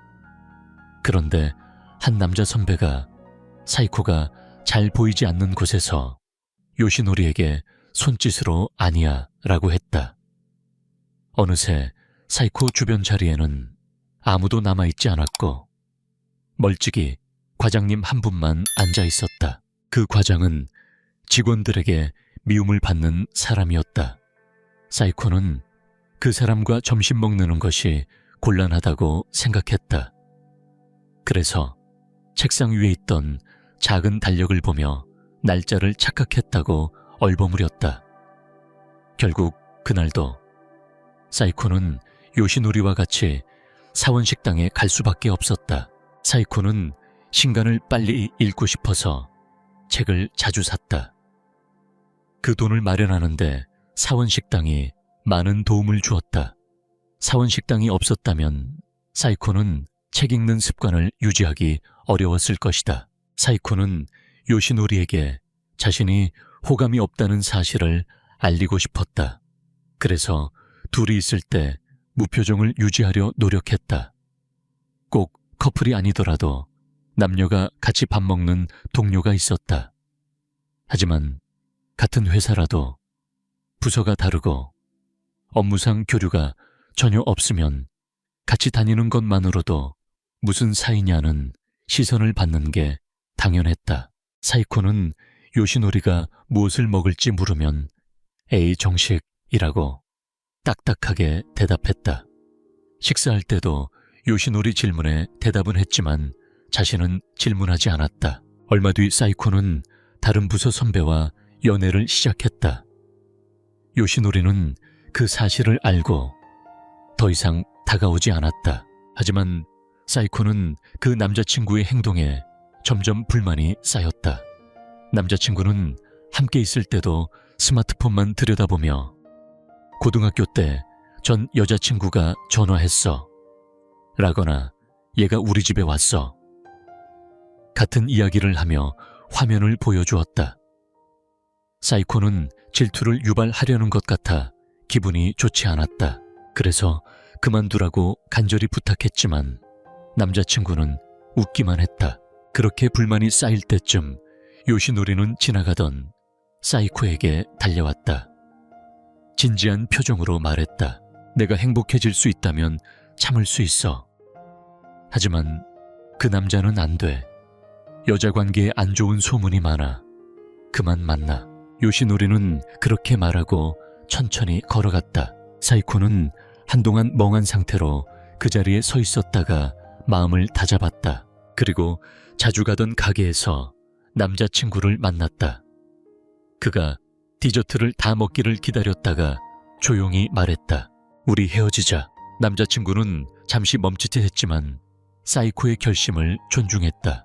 그런데 한 남자 선배가 사이코가 잘 보이지 않는 곳에서 요시노리에게 손짓으로 아니야 라고 했다. 어느새 사이코 주변 자리에는 아무도 남아있지 않았고 멀찍이 과장님 한 분만 앉아 있었다. 그 과장은 직원들에게 미움을 받는 사람이었다. 사이코는 그 사람과 점심 먹는 것이 곤란하다고 생각했다. 그래서 책상 위에 있던 작은 달력을 보며 날짜를 착각했다고 얼버무렸다. 결국 그날도 사이코는 요시노리와 같이 사원식당에 갈 수밖에 없었다. 사이코는 신간을 빨리 읽고 싶어서 책을 자주 샀다. 그 돈을 마련하는데 사원식당이 많은 도움을 주었다. 사원식당이 없었다면 사이코는 책 읽는 습관을 유지하기 어려웠을 것이다. 사이코는 요시노리에게 자신이 호감이 없다는 사실을 알리고 싶었다. 그래서 둘이 있을 때 무표정을 유지하려 노력했다. 꼭 커플이 아니더라도 남녀가 같이 밥 먹는 동료가 있었다. 하지만 같은 회사라도 부서가 다르고 업무상 교류가 전혀 없으면 같이 다니는 것만으로도 무슨 사이냐는 시선을 받는 게 당연했다. 사이코는 요시노리가 무엇을 먹을지 물으면 에이 정식이라고 딱딱하게 대답했다. 식사할 때도 요시노리 질문에 대답은 했지만 자신은 질문하지 않았다. 얼마 뒤 사이코는 다른 부서 선배와 연애를 시작했다. 요시노리는 그 사실을 알고 더 이상 다가오지 않았다. 하지만 사이코는 그 남자친구의 행동에 점점 불만이 쌓였다. 남자친구는 함께 있을 때도 스마트폰만 들여다보며 고등학교 때 전 여자친구가 전화했어 라거나 얘가 우리 집에 왔어 같은 이야기를 하며 화면을 보여주었다. 사이코는 질투를 유발하려는 것 같아 기분이 좋지 않았다. 그래서 그만두라고 간절히 부탁했지만 남자친구는 웃기만 했다. 그렇게 불만이 쌓일 때쯤 요시노리는 지나가던 사이코에게 달려왔다. 진지한 표정으로 말했다. 내가 행복해질 수 있다면 참을 수 있어. 하지만 그 남자는 안 돼. 여자 관계에 안 좋은 소문이 많아. 그만 만나. 요시노리는 그렇게 말하고 천천히 걸어갔다. 사이코는 한동안 멍한 상태로 그 자리에 서 있었다가 마음을 다잡았다. 그리고 자주 가던 가게에서 남자친구를 만났다. 그가 디저트를 다 먹기를 기다렸다가 조용히 말했다. 우리 헤어지자. 남자친구는 잠시 멈칫했지만 사이코의 결심을 존중했다.